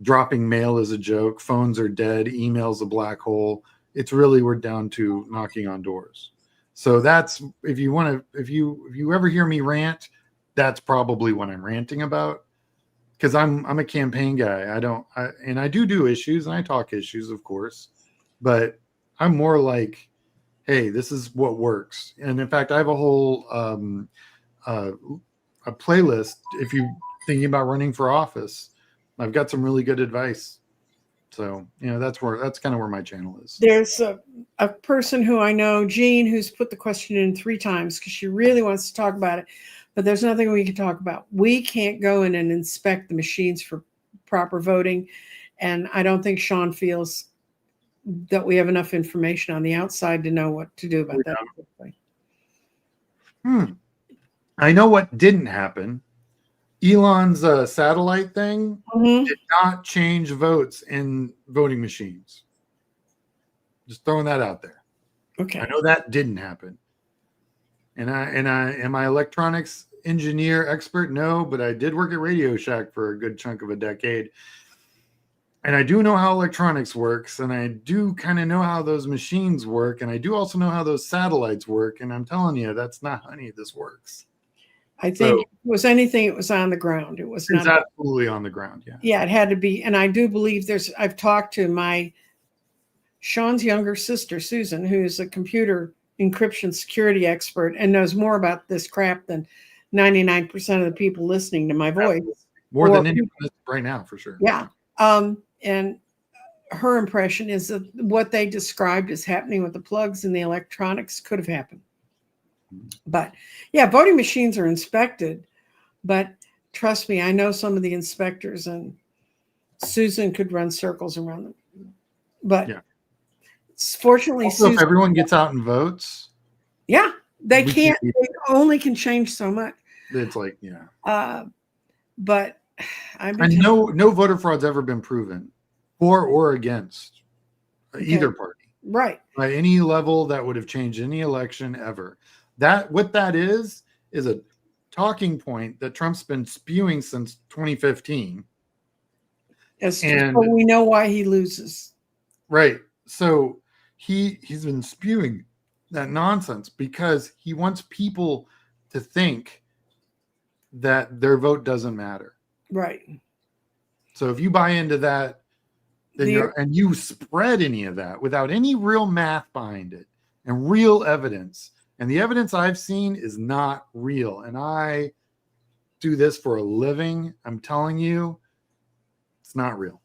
Dropping mail is a joke. Phones are dead. Email's a black hole. It's really, we're down to knocking on doors. So that's, if you ever hear me rant, that's probably what I'm ranting about. Because I'm a campaign guy. I do issues, and I talk issues, of course, but I'm more like, hey, this is what works. And in fact, I have a whole a playlist. If you're thinking about running for office, I've got some really good advice. So that's kind of where my channel is. There's a person who I know, Jean, who's put the question in 3 times because she really wants to talk about it. But there's nothing we can talk about. We can't go in and inspect the machines for proper voting. And I don't think Sean feels that we have enough information on the outside to know what to do about that. I know what didn't happen. Elon's satellite thing did not change votes in voting machines. Just throwing that out there. Okay. I know that didn't happen. And I am I electronics engineer expert? No, but I did work at Radio Shack for a good chunk of a decade. And I do know how electronics works, and I do kind of know how those machines work, and I do also know how those satellites work. And I'm telling you, that's not how any of this works. I think if it was anything, it was on the ground. It was not absolutely on the ground. Yeah. Yeah, it had to be. And I do believe I've talked to Sean's younger sister, Susan, who's a computer encryption security expert and knows more about this crap than 99% of the people listening to my voice. More than anyone right now, for sure. Yeah. And her impression is that what they described as happening with the plugs and the electronics could have happened. But yeah, voting machines are inspected, but trust me, I know some of the inspectors, and Susan could run circles around them. But yeah. Fortunately, also, Susan, if everyone gets out and votes, yeah, they can't. They only can change so much. It's like, yeah. But no voter fraud's ever been proven for or against either party, right? By any level that would have changed any election ever. What that is a talking point that Trump's been spewing since 2015. And we know why he loses. Right. So he's been spewing that nonsense because he wants people to think that their vote doesn't matter. Right. So if you buy into that, then and you spread any of that without any real math behind it and real evidence, and the evidence I've seen is not real. And I do this for a living. I'm telling you, it's not real.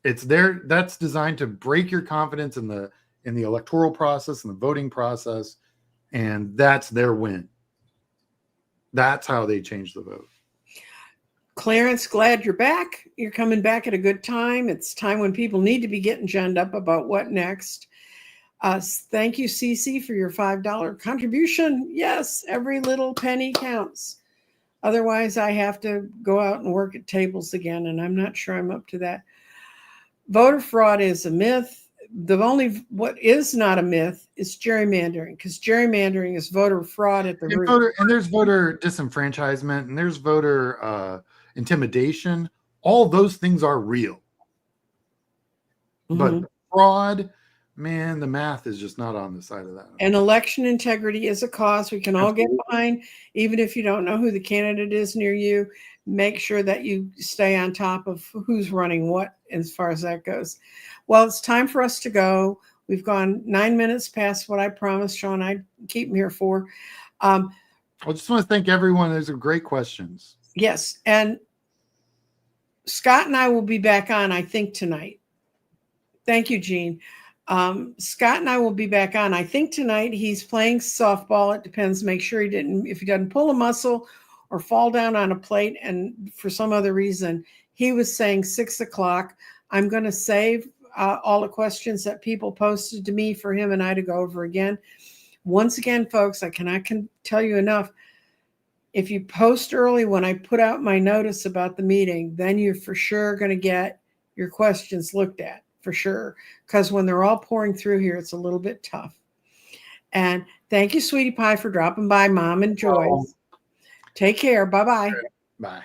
It's there. That's designed to break your confidence in the electoral process and the voting process. And that's their win. That's how they change the vote. Clarence, glad you're back. You're coming back at a good time. It's time when people need to be getting ginned up about what next. Thank you, Cece, for your $5 contribution. Yes, every little penny counts. Otherwise, I have to go out and work at tables again, and I'm not sure I'm up to that. Voter fraud is a myth. What is not a myth is gerrymandering, because gerrymandering is voter fraud at the root. And there's voter disenfranchisement, and there's voter intimidation. All those things are real. Mm-hmm. But fraud, man, the math is just not on the side of that. And election integrity is a cause we can all get behind, even if you don't know who the candidate is near you. Make sure that you stay on top of who's running what as far as that goes. Well, it's time for us to go. We've gone 9 minutes past what I promised Sean I'd keep him here for. I just want to thank everyone. Those are great questions. Yes. And Scott and I will be back on, I think, tonight. Thank you, Gene. Scott and I will be back on. I think tonight he's playing softball. It depends. Make sure if he doesn't pull a muscle or fall down on a plate and for some other reason, he was saying 6 o'clock. I'm going to save all the questions that people posted to me for him and I to go over again. Once again, folks, I cannot tell you enough. If you post early when I put out my notice about the meeting, then you're for sure going to get your questions looked at, for sure. Because when they're all pouring through here, it's a little bit tough. And thank you, Sweetie Pie, for dropping by, Mom and Joyce. Take care. Bye-bye. Bye.